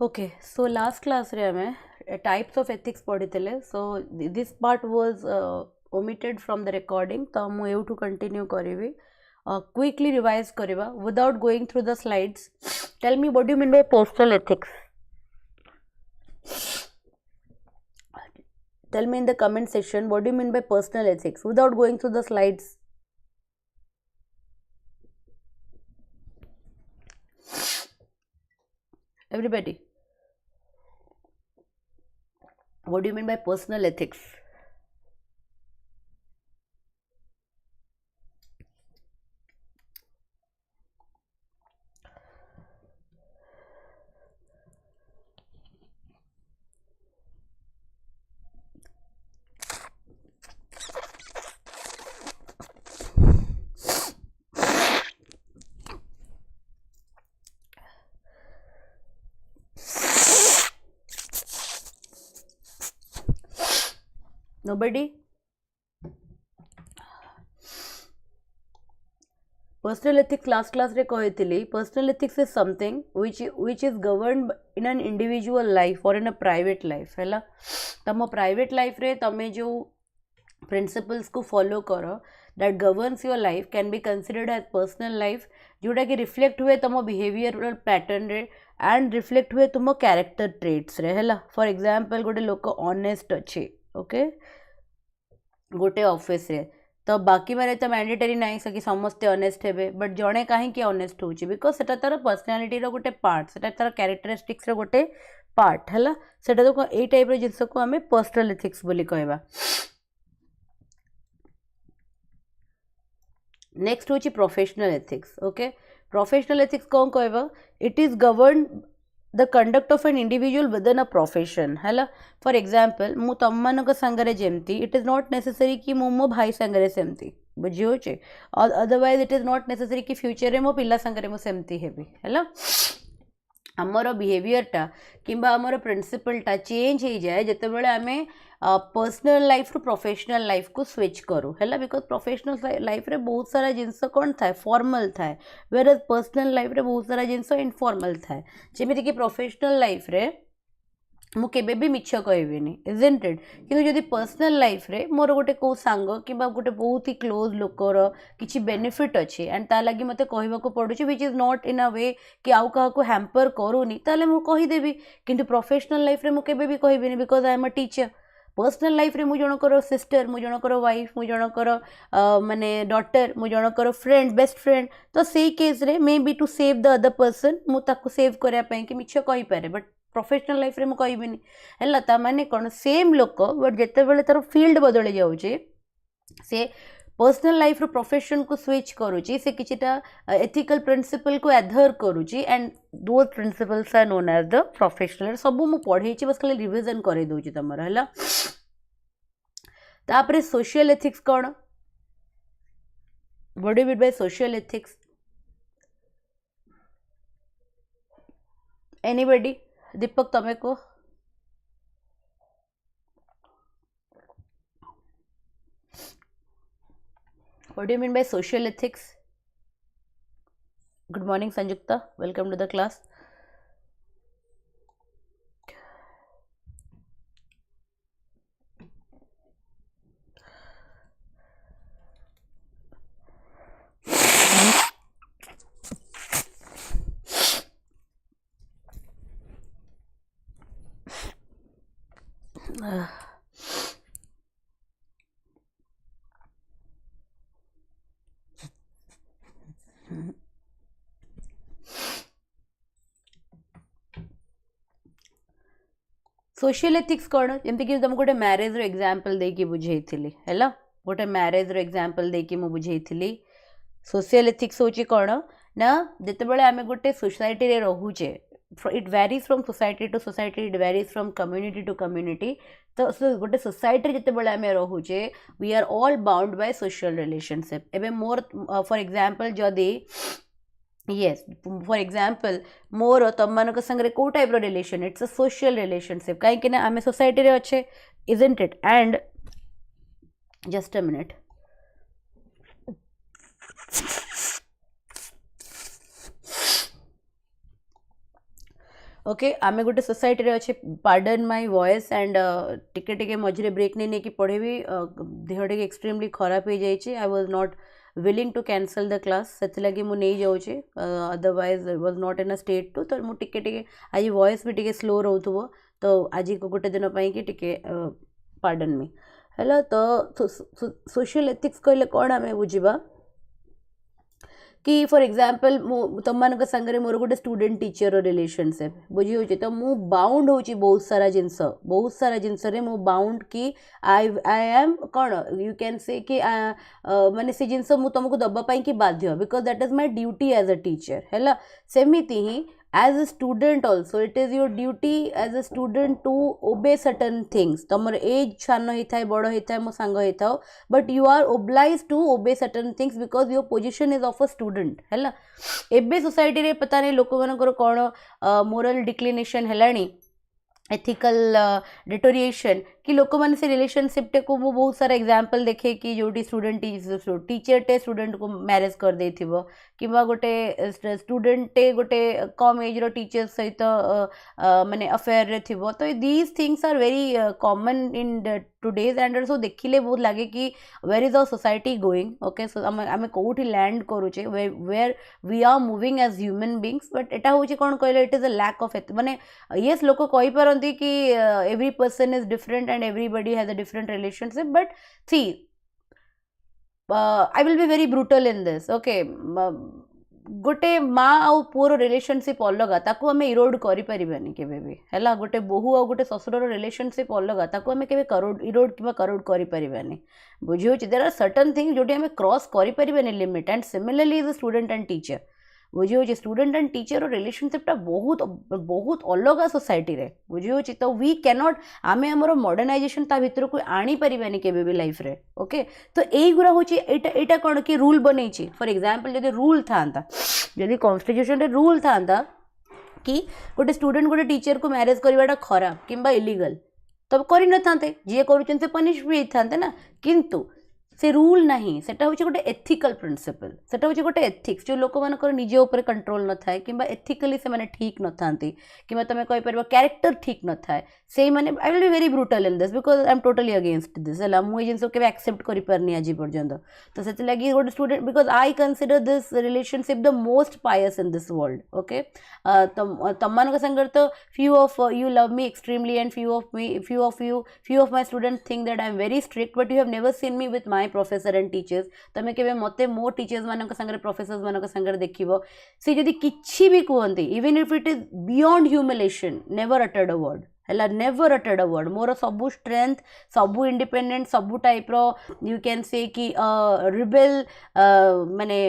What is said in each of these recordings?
Okay, so last class रे हमें types of ethics पढ़ी so this part was omitted from the recording तो हम ये to continue करेंगे quickly revise करेगा without going through the slides. Tell me what do you mean by personal ethics? Tell me in the comment section what do you mean by personal ethics without going through the slides. Everybody, what do you mean by personal ethics? Nobody? Personal ethics last class रे कहती personal ethics is something which is governed in an individual life or in a private life है ला तम private life रे तमे जो principles को follow करो that governs your life can be considered as personal life जोटा कि reflect हुए तम behavioral pattern रे and reflect हुए तुम character traits रे है ला for example गोटे लोक honest अच्छे okay गोटे ऑफिस रे तो बाकी मारे तो मैंडेटरी नहीं कि समस्ते ऑनेस्ट हेबे बट जड़े कहीं ऑनेस्ट होची बिकज सेटा तार पर्सनालिटी रो गोटे पार्ट सेटा तार कैरेक्टरिस्टिक्स रो गोटे पार्ट है सेटा तो ये टाइप रो जिंस को आम पर्सनल एथिक्स बोली कहबा. नेक्स्ट होची professional ethics. Okay professional ethics कौन कहबा it is govern the conduct of an individual within a profession है for example मु तम मान सांगरे जेमती it is not necessary कि मु मो भाई सांगरे सेमती बुझी होचे और otherwise it is not necessary कि फ्यूचर रे मो पिला सांगरे मो सेमती हेबी है आमर बिहेवियर टा किंबा आमर प्रिंसिपल टा चेंज हो जाए जिते बड़े आमे पर्सनल लाइफ रू प्रोफेशनल लाइफ को स्विच करूँ है बिकज प्रोफेशनल लाइफ रे बहुत सारा जिनस कौन था फॉर्मल था वेर पर्सनल लाइफ रे बहुत सारा जिनस इनफॉर्मल था जमीती कि प्रोफेशनल लाइफ रे मु केबे भी मिछ कहबिनी इजंट इट किंतु जदि पर्सनल लाइफ रे मोर गोटे को सांग कि गोटे बहुत ही क्लोज लोकर किसी बेनिफिट अच्छे एंड ता लगी मते कहबाको पड़ुछि व्हिच इज नॉट इन अ वे कि आउ का को हैम्पर करूनी ताले मु कहिदेबी किंतु प्रोफेशनल लाइफ रे मु केबे भी कहबिनी because I am a teacher. Personal life रे मु जनकर सिस्टर मु जनकर वाइफ मु जनकर माने डॉटर मु जनकर फ्रेंड बेस्ट फ्रेंड तो सेई केस रे may be to save the other person मु ताको सेव करिया पई कि मिछ कहि पारे बट प्रोफेशनल लाइफ रे मु कहबिनी है ता माने कोन सेम लोक बट जेते बेले तार फील्ड बदली जाउचे से पर्सनल लाइफ रो प्रोफेशन को स्विच करूची से किछिटा एथिकल प्रिंसिपल को एडहर करूची एंड दो principles are known as the professional सब मु पढ़े बस खाली रिविजन करे दउची तमर है तापरे सोशल एथिक्स कौन what do you mean by social ethics anybody Deepak तमे को what do you mean by social ethics? Good morning Sanjukta, welcome to the class. Social ethics कौन जमती कि तुमको गोटे मैरेज रो एग्जांपल देकी बुझेइथिली हैला गोटे मैरेज रो एग्जांपल देकी मु बुझेइथिली. सोशल एथिक्स होची कौन ना जते बेले आमे गोटे सोसाइटी रे रहूचे it varies from society to society it varies from community to community तो गोटे सोसाइटी जिते बेले आमे रहूचे we are all bound by social relationship एबे मोर फॉर एग्जांपल जदी yes for example मोर तम मान संगे को type relation it's a social relationship कहीं आम सोसाइटी रे अच्छे isn't it and just a minute okay आमे गोटे सोसाइटी रे अच्छे पार्डन माय वॉइस एंड टिके टिके मझे ब्रेक नहीं नहीं कि पढ़ेबी देह टे एक्सट्रीमली खराब हो जाए I was not willing to cancel the class से लगी मुझे नहीं जाऊँचे otherwise was not in a state to तो मुझे टिके आज वॉइस भी टिके स्लो रोथुबो तो आज को गोटे दिन पाई कि टिके पार्डन मी है तो सोशल एथिक्स कहले कौन आम बुझा कि फॉर एग्जांपल तुम मान सांगे मोर गोटे स्टूडेंट टीचर रिलेशनशिप बुझी हो तो मु बाउंड हो बहुत सारा जिनस मु बाउंड कि आई एम कौन यू कैन से कि माने से जिनस मु तुमको दबापाई कि बाध्य because that is my duty as a teacher है सेमिति ही as a student also it is your duty as a student to obey certain things तमर एज सान होता है बड़ होता है मो सांग होता हो but you are obliged to obey certain things because your position is of a student है एबे सोसाइटी रे पता नहीं लोक मानकर कौन मोरल डिक्लिनेशन है एथिकल डिटोरिएशन कि लोक मैंने से रिलेशनशिप टे को वो बहुत सारा एग्जांपल देखे कि जो स्टूडेंट टीचर टे स्टूडेंट को मैरेज कर दे कि गोटे स्टूडेंट टे गोटे कम एज रो टीचर सहित माने अफेयर रे थिबो तो these things are very common in today's and so देखिले बहुत लगे कि where is our society going okay so आम कौटी लैंड करुचे where we are moving as human beings but एटा होची कोन कहले it is a lack of माने येस लोक कहि परंती कि every person is different and everybody has a different relationship but see I will be very brutal in this okay गोटे माँ आउ पुअर रिलेशनशिप अलग ताकू आम इरोड करें केबे भी है गोटे बोहू आ गोटे ससुर रिलेशनशिप अलग ताकू आम के इरोड कि करोड करें बुझे देयर आर सर्टन थिंग्स जोटी आम क्रॉस करें limit and similarly is a student and teacher बुझे स्टूडेंट एंड टीचर रिलेशनशिपटा बहुत बहुत अलग सोसाइटी रे बुझे तो वी कैनॉट आमे हमर मॉडर्नाइजेशन ता भितर को आनी परिबानी केबे भी लाइफ रे ओके तो एई गुरा होची एटा कोन कि रूल बनेछि फॉर एग्जांपल यदि रूल थांता यदि कॉन्स्टिट्यूशन रे रूल थांता कि गोटे स्टूडेंट गोटे टीचर को मैरेज करवाटा खराब किंबा इलीगल तब करि न थांते जे करूछन से पनिश भी थांते ना किंतु से रूल नहीं सेटा होची गोटे एथिकल प्रिंसिपल सेटा होची गोटे एथिक्स जो लोक मानकर निजे ऊपर कंट्रोल न थाए किंबा एथिकली से माने ठीक न थांती किंबा तमे कहि परबो कैरेक्टर ठीक न थाए से माने आई will be very brutal in this because I am totally against this हला मु जिंस के एक्सेप्ट करि परनी आज पर्यंत तो सेति लागि गोटे student because I consider this relationship the most pious in this world okay तम मान संगर तो few of you love me extremely and few of my student think that I am very strict but you have never seen me with my professor and teachers तमें के मते मो teachers मानक संगे प्रोफेसर्स मानक संगे देखिबो से जदी किछि भी कहंती even if it is beyond humiliation never अटेड अ वर्ड है नेवर अटेड अ वर्ड मोर सबू स्ट्रेंथ सबू इंडिपेंडेंट सबू type row you can say कि रिबेल माने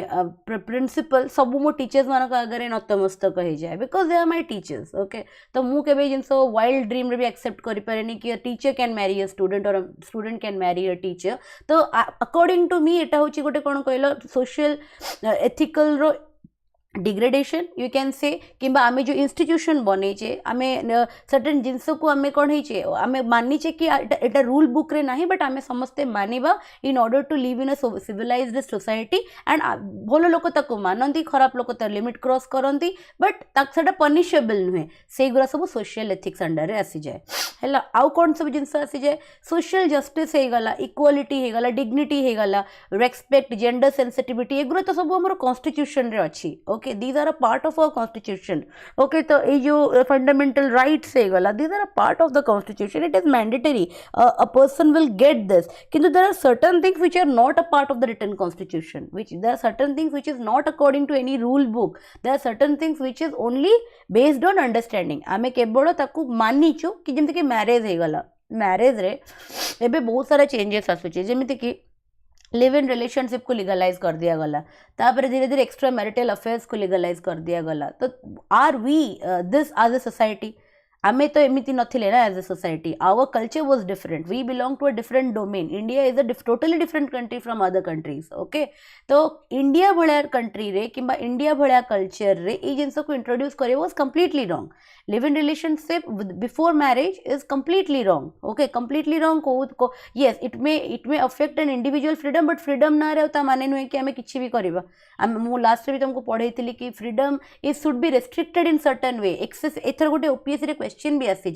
प्रिंसिपल सबू मो टीचर्स मानक आगे नतमस्तक हो जाए because they are my teachers okay तो मु केबे जिंस वाइल्ड ड्रीम रे भी एक्सेप्ट करि पारेनी कि teacher can marry a student और student can marry a teacher तो अकॉर्डिंग टू मी एटा होची गोटे कोन कहलो सोशल एथिकल रो डिग्रेडेशन यू कैन से किंबा आमे जो इंस्टीट्यूशन बनईचे आमे सर्टेन जिनस को आमे कौन होइचे आमे मानिचे कि एटा रूल बुक रे नाही बट आमे समस्ते मानिबा in order to live in a civilised society and भलो लोक ताको मानंती खराब लोक त लिमिट क्रॉस करंती बट सेटा पनिशेबल नुहे से गुरा सब सोशल एथिक्स अंडर रे आसी जाए हैला आउ कोन सब जिनस आसी जाए सोशल जस्टिस हे गला इक्वालिटी हे गला डिग्निटी हे गला रेस्पेक्ट जेंडर सेंसिटिविटी एगुरा तो सब हमर कॉन्स्टिट्यूशन रे अछि okay these are a part of our constitution okay तो ये जो fundamental rights है गला these are a part of the constitution it is mandatory a person will get this किंतु there are certain things which are not a part of the written constitution which there are certain things which is not according to any rule book there are certain things which is only based on understanding आमे केवल ताकू मानिचु कि जेमति कि marriage है गला marriage रे एबे बहुत सारा चेंजेस आसुचे जेमति कि लिव इन रिलेशनशिप को लीगलाइज कर दिया गला तापर धीरे धीरे एक्स्ट्रा मैरिटल अफेयर्स को लीगलाइज कर दिया गला तो are we this as a society आमे तो एमती नथिले ना as a society our culture was different we belong to a different domain India is a totally different country from other countries okay तो इंडिया भाया कंट्री रे किंबा India भाया culture रे ए जिनस को इंट्रोड्यूस करे was completely wrong live in relationship before marriage is completely wrong okay completely wrong को yes it may affect an individual freedom but freedom ना रे ता माने नुहे कि आमे किछि भी करबा मु लास्ट भी तुमको पढ़ेइथिली कि freedom is should be restricted in certain way access एथर गोटे ओपीएससी रे क्वेश्चन भी आसी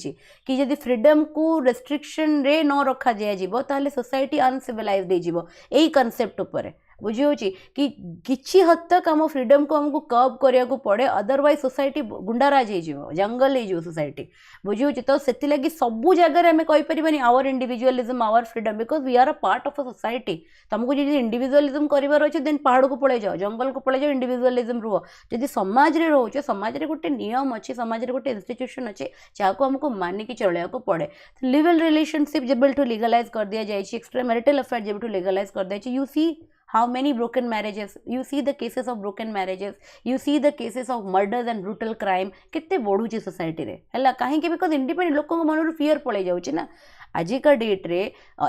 कि जदि फ्रीडम को रेस्ट्रिक्शन रे न रखा जाय जीवो ताले सोसाइटी अनसिविलाइज्ड हो जीवो एई कांसेप्ट ऊपर बुझी होची कि किछि हद तक हम फ्रीडम को हमको कर्व करिया को पड़े अदरवाइज सोसाइटी गुंडाराज हो जीवो जंगल हो सोसाइटी बुझी होची तो सेति लगी सबु जगह रे हमें कहि परिबानी our individualism our freedom because we are a part of a society तुमको जदि इंडिविजुअलिज्म करिवार अछि देन पहाड़ को पळे जाओ जंगल को पळे जाओ इंडिविजुअलिज्म रुहो जदि समाज रे रहो समाज रे गोटे नियम अछि समाज रे गोटे इंस्टीट्यूशन अछि जाको हमको मानिक चलिया को पड़े लिव इन रिलेशनशिप जेबल टू लीगलाइज कर दिया जाय छी एक्स्ट्रा मैरिटल अफेयर जेबल टू लीगलाइज कर दिया छी you see how many broken marriages you see the cases of broken marriages you see the cases of murders and brutal crime कितने बढ़ुची सोसाइटी रे हला काहे कि बिकॉज इंडिपेंडेंट लोक मन फियर पड़े जाउची ना आजिका डेट रे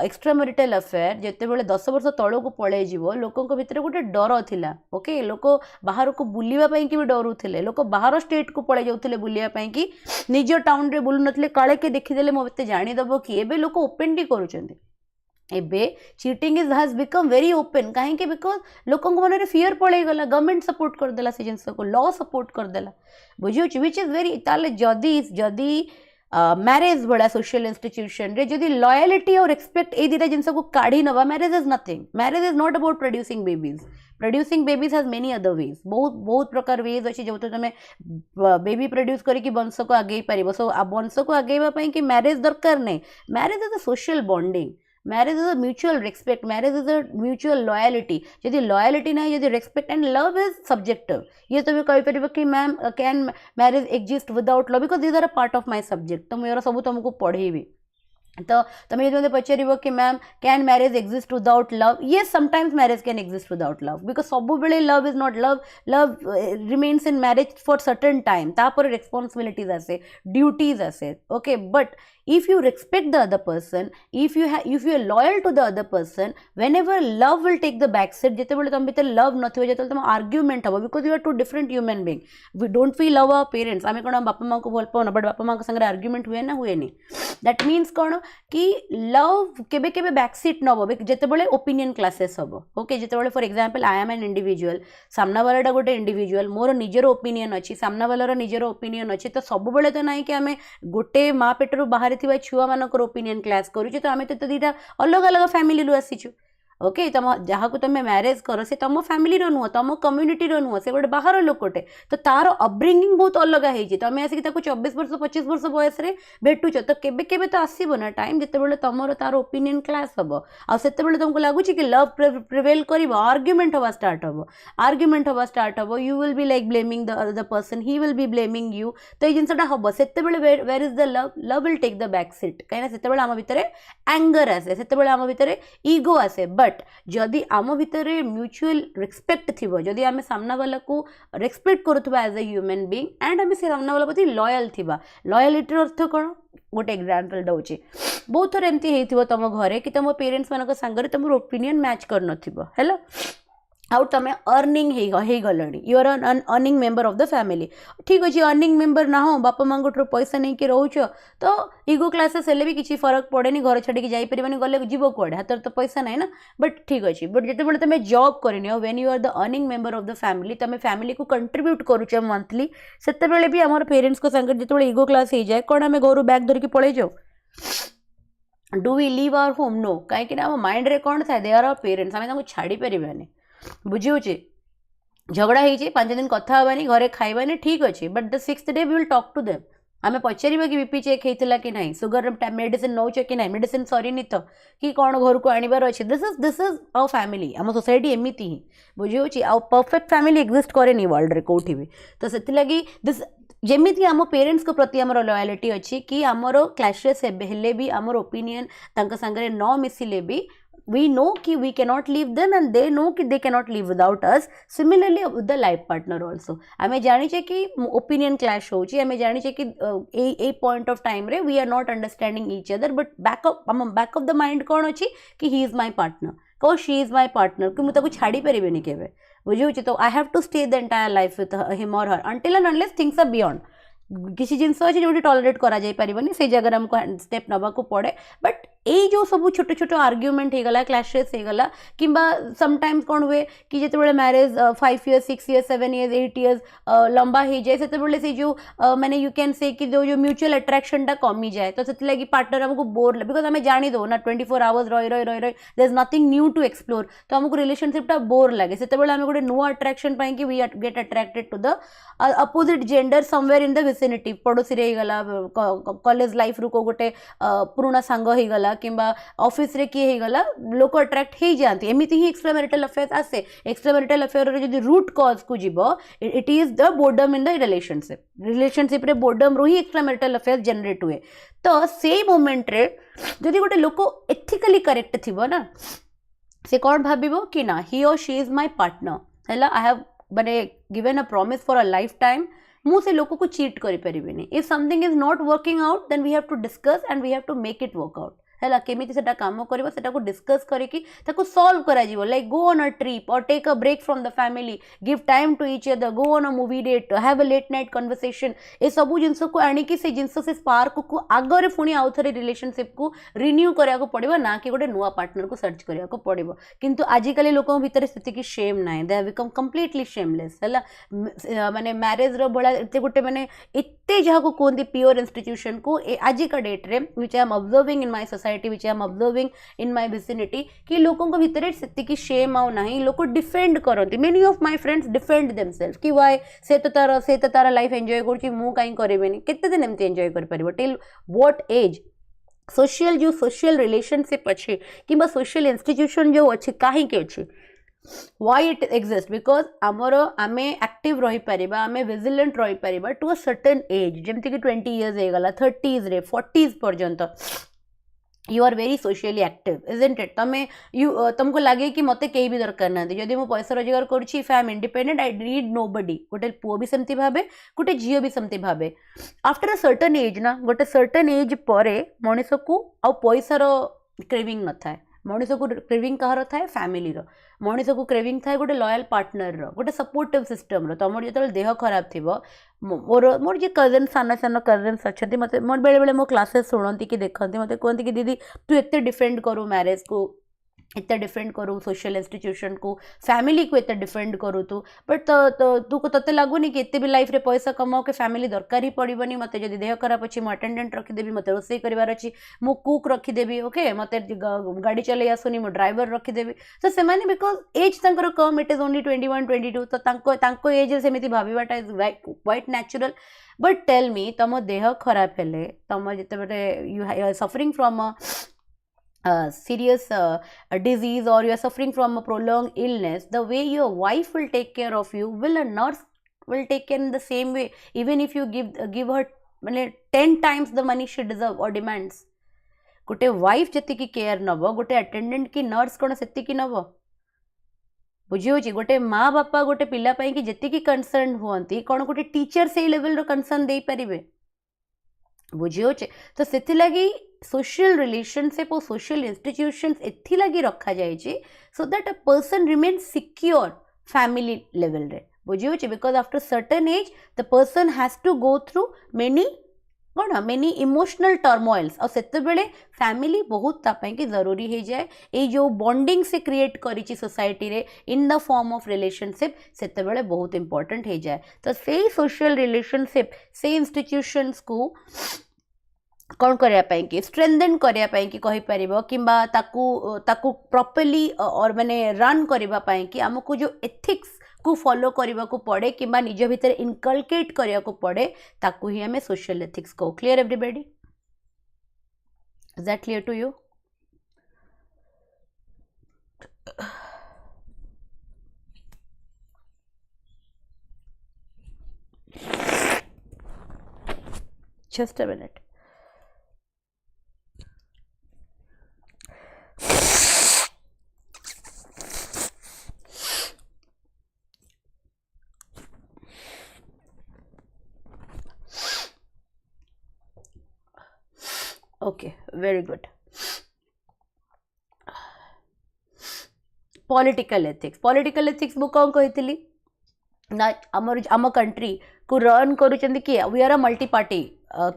एक्स्ट्रा मैरिटल अफेयर जिते बड़े 10 वर्ष तल को पड़े जीवो लोकों भितर गोटे डर थिला ओके लोक बाहर को बुलिबा पई कि भी डरुथिले लोक बाहर स्टेट को पड़े जाउथिले बुलिया पई कि निज टाउन रे बुलु नथिले काळे के देखिदेले मोते जानि दबो कि एबे लोक ओपनली करूचंदी एबे cheating is has become very open कहीं बिकॉज लोकों को मन फियर पड़े गला गवर्नमेंट सपोर्ट कर देला से जिनस को लॉ सपोर्ट कर देला बुझियो व्हिच इज वेरी ताले जदी मैरिज बड़ा सोशल इंस्टीट्यूशन रे जदी लॉयलिटी और रिस्पेक्ट ए दिटा जिनस को काढी नवा marriage is nothing marriage is not about producing babies has many other ways बहुत प्रकार वेज अच्छे जो तुम बेबी प्रोड्यूस करके वंश को आगे पार सो वंश को आगे कि मैरिज दरकार नहीं marriage is a social bonding marriage is a mutual respect marriage is a mutual loyalty जदि लॉयलिटी ना जदि respect and love is subjective ये तुम कहि परिबो कि ma'am can marriage exist without love because these are a part of my subject तो मेरा सब तुमको पढ़ेबी तो तुम ये पचार कि ma'am can marriage exist without love yes sometimes marriage can exist without love because सब बेले love is not love remains in marriage for certain time तापर रेस्पॉन्सिबिलिटीज आसे ड्यूटीज आसे okay but if you respect the other person if you are loyal to the other person whenever love will take the back seat jete bole tum bhitar love nathibо jete tum argument habo because you are two different human being don't we love our parents ame kona bappa maa ko bol pauna but bappa maa ko sangre argument huए ना हुए नहीं that means कोन कि love केबे केबे back seat नबो जते बले opinion classes हबो okay जते बले for example I am an individual सामना वाला गोटे individual मोर निजर opinion अछि सामना वाला निजर opinion अछि तो सब बले तो नाही कि हमें गोटे माँ पेटरू बाहर छुआ मानकर ओपिनियन क्लास करूँ तो आम तो दीटा अलग अलग फैमिली रु आसीचु ओके तुम जहाँ को तुम मैरिज कर से तुम फैमिली नुह तुम कम्युनिटी नुह से गोटे बाहर लोकटे तो तार अपब्रिंगिंग बहुत अलग है तुम आसिक 24 वर्ष 25 वर्ष बयस भेटुच तो केबे केबे तो आसब ना टाइम जिते तुम तार ओपिनियन क्लास हम आते तुमको लगुच कि लव प्रिवेल कर आर्ग्यूमेंट हवा start hmm you will be like blaming the other person he will be blaming you तो ये जिनसा हम से where is the love will take the back seat कहीं से आम भितर एंगर आसे से आम भितर ईगो आसे बट जदि आम भितर म्यूचुअल रेस्पेक्ट थी जदि आम सामना वाला को रेस्पेक्ट करुवा as a human being and आम से सामना वाला प्रति लॉयल थिबा लॉयलिटी अर्थ कौन गोटे एग्जांपल दउची बहुत थर एमती होइथिबो तुम घरे कि तुम पेरेंट्स मानक संगरे तुम ओपिनियन मैच कर नथिबो हेलो आउ तुम अर्निंग हो गलणी you are an earning member of the family ठीक अच्छे अर्निंग मेंबर ना हो बापा माँ ठूँ पैसा नहीं कि रोच तो इगो क्लासेस हेल्ले भी किसी फरक पड़ेनी घर छाड़ी जापरि गले जीव कौड़े हाथ तो पैसा ना ना बट ठीक अच्छे बट जिते तुम जॉब करनी when you are the earning member of the family तुम फैमिली को कंट्रीब्यूट करुच मंथली से भी आम पेरेंट्स को संगे जो इगो क्लास हो जाए कौन आम घर बैग धरिकी पड़े जाओ do we leave our home no कहीं आम माइंड रे कौन था दे आर आवर पेरेंट्स आम छाड़ी पारे बुझे झगड़ा हो 5 दिन कथा हवानी घरे खाइबानी ठीक अच्छे but the 6th day we will talk to them आम पचार कि बीपी चेक होता कि नहीं सुगर मेडिसिन नौच कि नहीं मेडिसिन सरीनी तो कि कौन घर को आणबार अच्छे दिस इज आवर फैमिली आम सोसाइटी एमती ही बुझे आ परफेक्ट फैमिली एक्जिस्ट करे वर्ल्ड रे कोठी भी तो से लगी दिस जमीती आम पेरेंट्स को प्रति आमर लॉयलिटी अच्छी कि आमर क्लासेस हेले भी आमर ओपिनियन तांका संगरे न मिसिले भी we know कि we cannot leave them and they know कि they cannot live without us. Similarly with the life partner also आमे जानी चाहिए कि opinion clash होची, आमे जानी चाहिए कि a point of time रे we are not understanding each other, but back of the mind कौन होची कि he is my partner, को she is my partner, कि मुझे कुछ छाड़ी परिबेनी केबे बुझी तो I have to stay the entire life with him or her until and unless things are beyond. किसी जिनस अच्छे जो टॉलरेट करा जाई परिबनी से जगह हमको स्टेप नबा को पड़े. बट ये जो सब छोटे छोटे आर्ग्युमेंट हो गला, क्लैशेस हो गला, किंबा समटाइम्स कौन हुए कि जिते marriage 5 years 6 years 7 years 8 years लंबा हो जाए से जो मैंने यू कैन से कि जो म्यूचुअल अट्रैक्शन टा कमी जाए तो से लगी पार्टनर हमको बोर बिकज आम जानी दो ना 24 hours रही रही रही रही there is nothing new to explore तो हमको रिलेशनशिप टा बोर लगे से आम गोटे नुआ अट्रैक्शन पाई कि we get attracted to the opposite gender somewhere in the vicinity पड़ोसी रे गला कॉलेज लाइफ रू को गोटे पुराना सांग हो गला किंबा ऑफिस रे किए हो गला लोक अट्रैक्ट हो जाती एमती ही एक्स्ट्रा मैरिटल अफेयर आसे. एक्स्ट्रा मैरिटल अफेयर रे जो रूट कॉज को जीव it is the boredom in the relationship रे बोर्डम रू ही एक्स्ट्रा मैरिटल अफेयर जनरेट हुए. तो से मोमेंट रे जदि गोटे लोक एथिकली करेक्ट थिबो ना से कौन भाबिबो कि ना ही or she is my partner हैला I have been given a promise for a lifetime मु से लोक को चीट करि परिबेनी. If something is not working out then we have to discuss and we have to make it work out है केमी से कम कर डिस्कस करके सॉल्व करा like go on a trip और take a break from the family, give time to each other, go on a movie date, have a late night conversation. ये सब जिनस को आणिकी से जिनस से स्पार्क को आगे पुणी आउ थे रिलेशनशिप को रिन्यू करा पड़ो ना कि गोटे नुआ पार्टनर को सर्च करा पड़ो. किंतु आजिकल लोक भितर से शेम ना they have become completely shameless है माने मैरेज रो बड़ा एते गोटे माने एते जहाँ को कहते प्योर इंस्टीट्यूशन को आजिका डेट रे which I am observing in my society which I am observing in my vicinity कि लोकों को भितर से शेम आउ ना लोक डिफेंड करती. Many of my friends defend themselves कि वाई से तो तार लाइफ एंजॉय करुच्ची मु कहीं करेनि केते दिन एमती एंजॉय कर परिबो टिल व्हाट एज. सोशल जो सोशल रिलेशनशिप अच्छे कि सोशल इंस्टीट्यूशन जो अच्छे कहीं अच्छे why it exists because आमर आमे एक्टिव रही परिबा आमे विजिलेंट रही परिबा टू अ सर्टेन एज जेमती कि 20 years हो गला 30s रे 40s पर्यंत you are very socially active isn't it. तुमको लगे कि मत कहीं भी दरकार ना जदि मु पैसा रोजगार करुच्ची if I am independent I need nobody. गोटे पुओ भी सेमती भावे गोटे झील भी सेमती भावे. आफ्टर अ सर्टेन एज ना गोटे सर्टेन एज पर मनीष को आ पैसार क्रेविंग न थाए. मनीष को क्रेविंग कहार थाए फैमिली रो. मनीष को क्रेविंग थाए गोटे लॉयल पार्टनर रो गोटे सपोर्टिव सिस्टम रो. तुम जो देह खराब थी मोर जो कजन सान सान कजन्स अच्छा मत मोर बेले बेले मो क्लासेस शुणती कि देखती मत कहते कि दीदी तू एत डिफेंड करू मैरेज को एत डिफेंड करू सोशल इंस्टीट्यूशन को फैमिली को एत डिफेंड करू तू बट तू को ते लगुनि कि एत भी लाइफ रे पैसा कमाओ के फैमिली दरकार ही पड़ोनी. मत जब देह खराब अच्छी मु अटेंडेंट रखीदेवी मत रोसई करार अच्छी मु कुक रखीदेवी ओके मत गाड़ी चलाई आसुनी मु ड्राइवर रखीदेवी. तो से बिकज एज तंकर कम इट इज ओनली 21 22 तो एज सेमती भावटा is quite natural. But tell me तुम देह खराब हेले तुम जिते you suffering from serious disease or you are suffering from a prolonged illness, the way your wife will take care of you will a nurse will take care in the same way even if you give her 10 times the money she deserve or demands. गोटे wife जति की care नब गोटे attendant की nurse कौन से नब बुझी गोटे माँ बापा गोटे पिला कि जी कनसर्न हुआ कौन गोटे टीचर से लेवल कनसर्न दे पारे बुझे. तो से लगी सोशल रिलेशनशिप और सोशल इंस्टीट्यूशंस एथि लगी रखा जाए so that a person remain secure family level रे बुझे. Because after certain age the person has to go through many कौन मेनी इमोशनल टर्मोइल्स और से फैमिली बहुत तापाई जरूरी हो जाए. ये जो बॉन्डिंग से क्रिएट करी सोसाइटी रे in the form of relationship से बहुत इंपॉर्टेंट हो जाए. तो से सोशल रिलेशनशिप से इंस्टीट्यूशंस को कौन करने कि स्ट्रेंथन करने कि कहीपर कि प्रॉपर्ली और माने रन करने कि आमको जो एथिक्स को फॉलो करने को पड़े कि निज भितर इनकलकेट करने को पड़े ताकू ही हमें सोशल एथिक्स को. Clear everybody? Is that clear to you? Just a minute. Okay very good. Political ethics मु कौन कही ना आम कंट्री को रन करुँच कि we are a multi party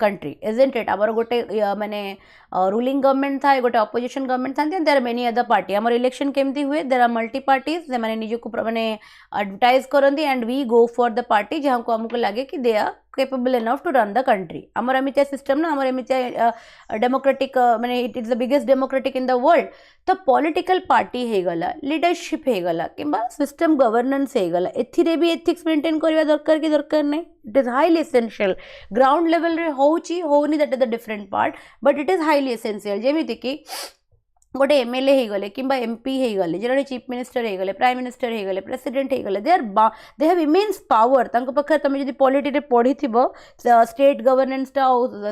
country isn't it. आमर गोटे माने रूलिंग गवर्नमेंट था गोटे अपोजिशन गवर्नमेंट था there are many other party. आमर इलेक्शन केमती हुए देयर आर मल्टी पार्टीज से माने निज को माने एडवर्टाइज करती and we go for the party जहाँ को आमको लगे कि they are capable enough to run the country. आमर एमितिया सिस्टम ना आमर एमितिया डेमोक्रेटिक माने it is the biggest democratic in the world. तो पॉलिटिकल पार्टी हो गला लीडरशिप हो गला किंबा सिस्टम गवर्नेंस हो गला एथिरे भी एथिक्स मेंटेन करबा दरकार कि दरकार नहीं. It is highly essential. Ground level रे होउची होनी that is the different part but it is highly essential. जेमिति कि गोटे एमएलए हो गले कि एमपी हो गले जड़े चीफ मिनिस्टर हो गले प्राइम मिनिस्टर हो गले प्रेसिडेंट हो गले दे हैव इमेंस पावर. तांको पाखे तुम जब पॉलिटी रे पढ़ी स्टेट गवर्नेंस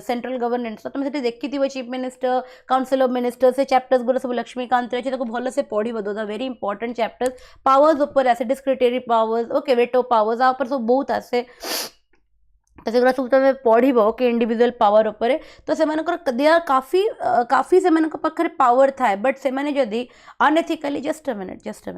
सेंट्रल गवर्नेंस तुम से देखी chief minister council of minister से चैप्टर्स गुरा सब लक्ष्मीकांत अच्छे भल से पढ़ दो the very important chapters. Powers ऊपर आसे डिस्क्रिटरी पावर्स ओके वेटो पावर्स आ सब बहुत आसे तो सेगुरा सब तुम पढ़ कि इंडिविजुअल पावर उपर तो से दे काफ़ी से पाखे पावर थाए बट से जदि अनएथिकली जस्ट अ मिनिट से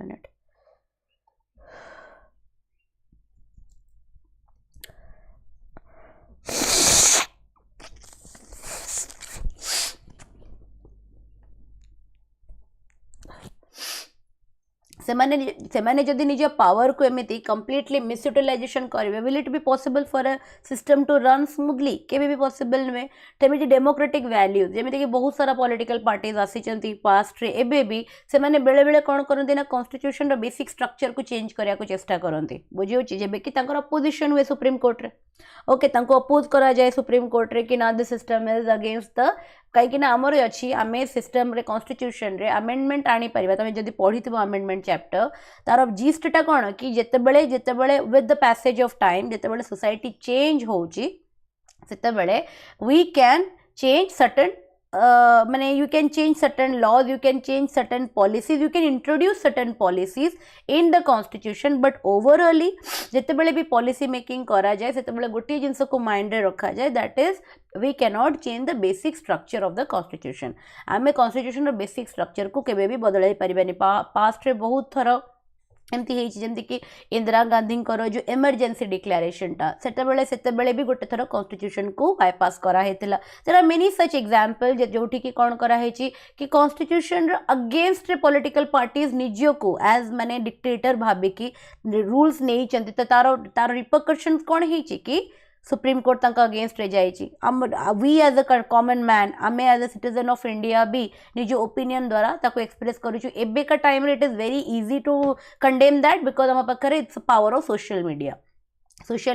जदि निज पावर को एमती कंप्लीटली मिसयूटिलाइजेशन करेंगे will it be possible for a system to run smoothly केबे भी पॉसिबल नुहे. तेमती डेमोक्रेटिक वैल्यूज जमीती कि बहुत सारा पॉलिटिकल पार्टीज आसी पास्ट रे एबे भी से माने बेले बेले कौन करते ना कॉन्स्टिट्यूशन रो बेसिक स्ट्रक्चर को चेंज करने को चेष्टा करते बुझे जेबे कि तांकर अपोजिशन हुए सुप्रीम कोर्ट रे ओके तांको अपोज करा जाए सुप्रीम कोर्ट रे कि ना the system is against the कहीं आमर अच्छी आम सिस्टम रे कॉन्स्टिट्यूशन रे अमेंडमेंट आनी परिबा. तुम जदि पढ़ी अमेंडमेंट चैप्टर तार जिस्टा कौन कि जितेबले with the passage of time जितेबले सोसाइटी चेंज होची सेतेबले वी कैन चेंज सर्टेन माने you can change certain laws, you can change certain policies, you can introduce certain policies in the constitution but overally जितेबले भी policy making करा जाए सेतेबले गोटे जिनस को mind रे रखा जाए that is we cannot change the basic structure of the constitution. आमे constitution रो basic structure को केबे भी बदलाई परिबानी. पास्ट रे बहुत थर एमती जमती कि इंदिरा गांधी जो इमरजेंसी डिक्लेरेशन टा सेतेबेले भी गोटे थर कॉन्स्टिट्यूशन को बायपास करा हेतिला. There are many such example जोठी कि कौन करा हेची कि कॉन्स्टिट्यूशन अगेंस्ट पॉलिटिकल पार्टीज निज को एज माने डिक्टेटर भाबिकी रूल्स नहीं चंती तो तार रिपरकशन कौन हेची कि सुप्रीम कोर्ट तक अगेंस्ट रे जाइए. We as a common man आमे as a citizen of India भी निज ओपिनियन द्वारा ताको एक्सप्रेस करूँ. एबे का time it is very easy to condemn that because आम पाखे it's power of social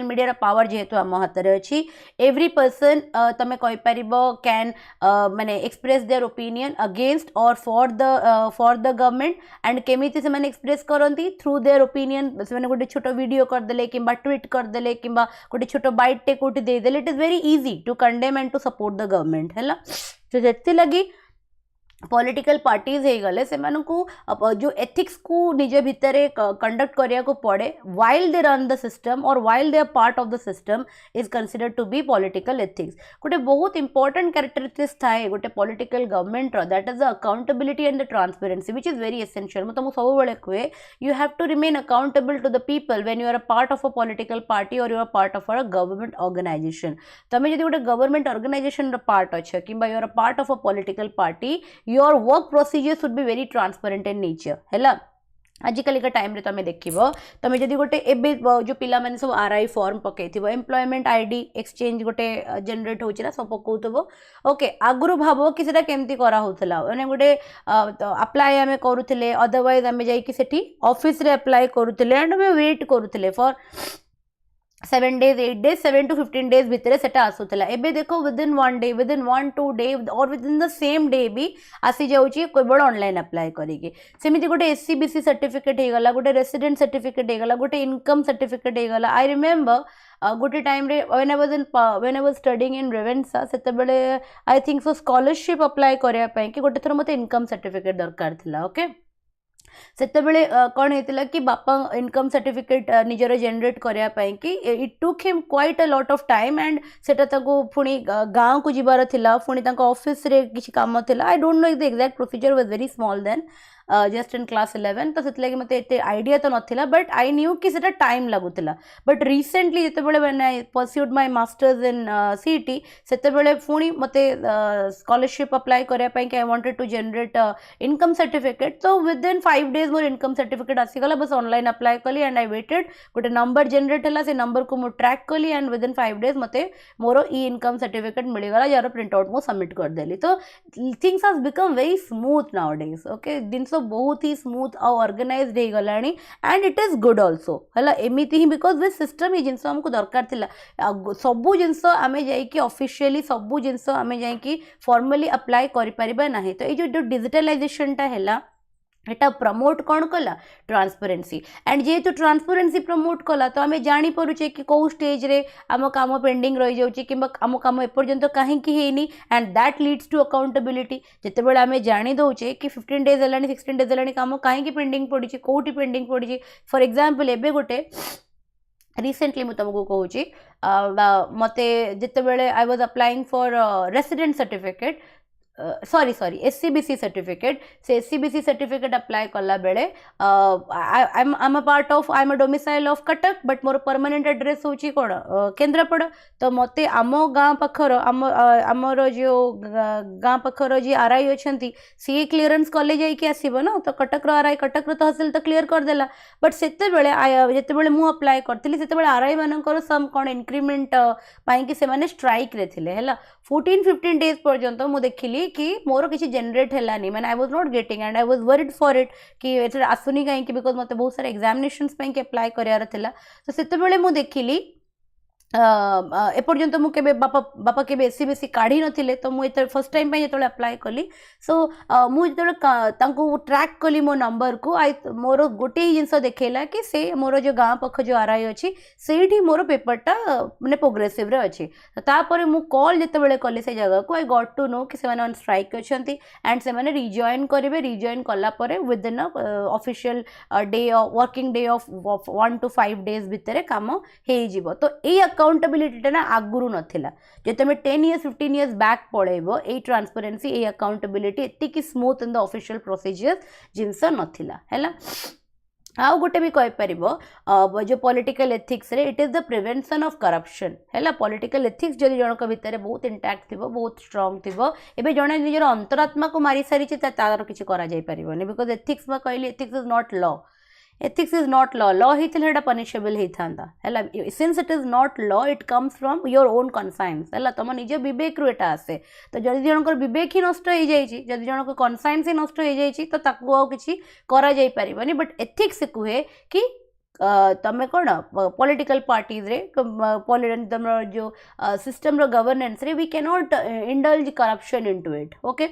media power जेहेतु आम हाथ में अच्छी एवरी पर्सन तुम कहीपर कैन माने एक्सप्रेस देयर ओपिनियन अगेंस्ट और फॉर द गवर्नमेंट एंड केमिति से माने एक्सप्रेस करती थ्रू देयर ओपिनियन से गोटे छोट वीडियो करदे कि ट्वीट करदे कि गोटे छोट बाइट टे कोटी देदेले it is very easy to condemn and to support the government है. तो से लगी पॉलिटिकल पार्टीज हो गले से जो एथिक्स को निज भितर कंडक्ट करिया को पड़े while they run the system और while they are part of the system is considered to be political ethics. गोटे बहुत इंपोर्टेंट कैरेक्टरिस्टिक्स थाए गोटे political government that is the accountability and the transparency which is very essential. मुझे सब कहे you have to remain accountable to the people when you are a part of a political party और you are part of a government organisation. तुम जब गोटे government organisation part अच्छे कि you are a part of a political party your work procedure should be very transparent in nature है. आजिकल का time रे तुम देख तुम जब गोटे एबे जो पिला माने सब आरआई फॉर्म पकई एम्प्लॉयमेंट आईडी एक्सचेंज गोटे जनरेट होना सब पकाउब ओके आगुरी भाव कि केमती करा होतला माने गोटे अप्लाई आमे करूथिले अदरवाइज आमे जाई कि सेठी ऑफिस रे अप्लाई करूथिले एंड आमे wait करूथिले for 7 days 8 days 7 to 15 days भितर सेटा आसूला. एबे देखो विदिन 1 day विदिन 1-2 day और विदिन द सेम डे भी आसी जाऊँगी केवल ऑनलाइन अप्लाई करेंगे. सेमती गोटे SCBC सर्टिफिकेट होगला गोटे रेसिडेंट सर्टिफिकेट होगला गोटे इनकम सर्टिफिकेट होगला. आई रिमेम्बर गोटे टाइम रे when I was studying in Ravenshaw सेतेबेले I think so scholarship apply करने कि गोटे थर मते इनकम सर्टिफिकेट दरकार थिला. ओके सेतेबेले कौन होता कि बापा इनकम सर्टिफिकेट निजर जनरेट करने कि it took him quite a lot of time and सेटा पुणी गाँव को जीवार थिला पुणी ऑफिस रे किसी काम थिला I don't know the exact procedure was very small then just in class 11 तो से मत आइडिया तो नाला बट आई न्यू कि से टाइम लगुला बट रिसेंटली जिते मैंने pursued my masters in CET से पुणी मत स्कॉलरशिप अप्लाई करने I wanted to generate income certificate तो विद इन 5 days मोर इनकम सर्टिफिकेट आसीगला बस ऑनलाइन अप्लाई कली एंड आई वेटेड गोटे नंबर जनरेट है से नंबर को मुझे ट्रैक कली एंड विद इन 5 days मत मोर ई इनकम सर्टिफिकेट मिलगला यार प्रिंट आउट मुझे सबमिट करदेली तो things has become very smooth nowadays okay दिन बहुत ही स्मूथ और ऑर्गेनाइज्ड हो गलानी and it is good also हला एमिति ही बिकॉज दिस सिस्टम ही जिनस हमको दरकार थिला सबु जिनस आमे जाई कि ऑफिशियली सबु जिनस आमे जाई कि फॉर्मली अप्लाई करि परिबा नाही तो ए जो डिजिटलाइजेशन टा हैला एटा प्रमोट कौन कला ट्रांसपेरेंसी एंड जेहेतु ट्रांसपेरेंसी प्रमोट कला तो आम जापे कि कौ स्टेज रे आम काम पेंडिंग रही जाऊँगी कि आम कम एपर्यंत कहीं हैनी and that leads to accountability जितेबाला आम जानी दौचे कि 15 days है 16 days है कम कहीं पेंडिंग पड़ी कौटी पेंडिंग पड़ी फॉर एग्जांपल एबे गोटे रिसेंटली मुझे तुमको कहूँ मत जितेबाला I was applying for resident certificate sorry SCBC certificate से एससीबीसी सर्टिफिकेट अप्लाई कला बेले I am a part of I am a domicile of Cuttack but मोर परमानेंट एड्रेस होची कोन केन्द्रापड़ा तो मते आम गाँ पाखर आमर जो गाँ पाखर जी आरआई अच्छी सी क्लीयरेंस कले जाइए आसब ना तो कटक आरआई कटक तहसिल तो क्लीयर करदेला बट से जितेबाला मुझे अप्लाई करी से आरआई मानकर सम कौन इंक्रीमेंट पाई से स्ट्राइक रे थिले है 14-15 days पर्यंत मुझे देखिली कि मोर किसी जनरेट है मैंने आई was not getting and I was worried for it कि आसुनी कहीं बिकॉज मत बहुत सारे एग्जामिनेशंस पे अप्लाई करार तो से मुझे देखिली एपर्यंत मुझे बापा बापा के एससीबीसी काढ़ी नथिले तो मुझे फर्स्ट टाइम जो अप्लाई कली सो मुझे ट्रैक कली मो नंबर को आई मोर गोटे ही जिनस देखला कि से मोर जो गाँ पाख जो आरआई अच्छी से मोर पेपरटा मैंने प्रोग्रेसिव रे अच्छी तापर मु कॉल जिते कली से जगह को आई गॉट टू नो कि से स्ट्राइक अच्छा एंड से रिजॉइन करेंगे रिजॉइन कलापर within official day working day of 1 to 5 days भितर काम हो तो ये अकाउंटेबिलिटी ना आगुरी नाला जो तुम 10 years 15 years बैक पड़ेब ये ट्रांसपेरेंसी ये अकाउंटेबिलिटी एतिकी smooth in the official procedure जिनस नाला है आउ गोटे भी कहीपर जो पॉलिटिकल एथिक्स रे it is the prevention of corruption है पॉलिटिकल एथिक्स जदि जनक भितर बहुत इंटैक्ट थी बहुत स्ट्रांग थी एवं जड़े निजर अंतरात्मा को मारी सारी तार किसी कर बिकॉज एथिक्स कहली ethics is not law ethics is not law होता पनिशेबल होता है since it is not law it comes from your own conscience है तुम निज विवेक रू एटा आसे तो जदि जनकर विवेक ही नष्ट हो जाए जदि जनक कन्साइंस ही नष्ट हो जाए तो ताकू आउ किछि करा जाई परिबनी बट एथिक्स कहे कि तमें कौन पॉलिटिकल पार्टीज रे तुम जो सिस्टम रो गवर्नेंस रे we can not indulge corruption into it okay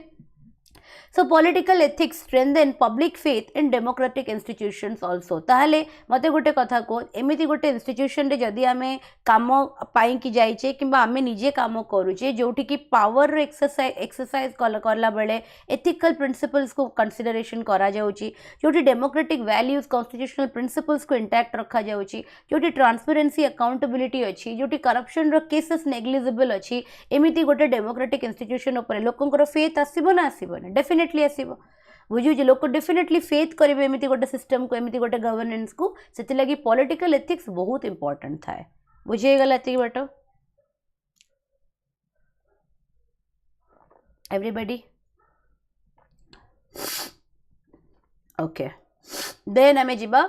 so political ethics strengthen public faith in democratic institutions also ताहले मते गोटे कथा को एमिति गोटे इंस्टीट्यूशन रे जदि आमे काम पाई कि जाइछे किंबा आमे निजे काम करूचे जोठी कि पावर एक्सरसाइज करला बेले एथिकल प्रिंसिपल्स को कंसीडरेशन करा जाउची जोठी डेमोक्रेटिक वैल्यूज कॉन्स्टिट्यूशनल प्रिंसिपल्स को इंटैक्ट रखा जाउची जोठी ट्रांसपेरेंसी अकाउंटेबिलिटी अच्छी जोठी करप्शन रो केसेस नेग्लिजिबल अच्छी एमिति गोटे डेमोक्रेटिक इंस्टीट्यूशन ऊपर लोकंकर फेथ आसीबो ना आसीबो डेफिनेटली आसीबो बुझुचे लोक डेफिनेटली फेथ करेंगे एमती गोटे सिस्टम को एमती गोटे गवर्नेंस को से लगी पॉलिटिकल एथिक्स बहुत इंपॉर्टेंट थाए बुझीगला एति बाट एवरीबॉडी ओके देन आमे जिबा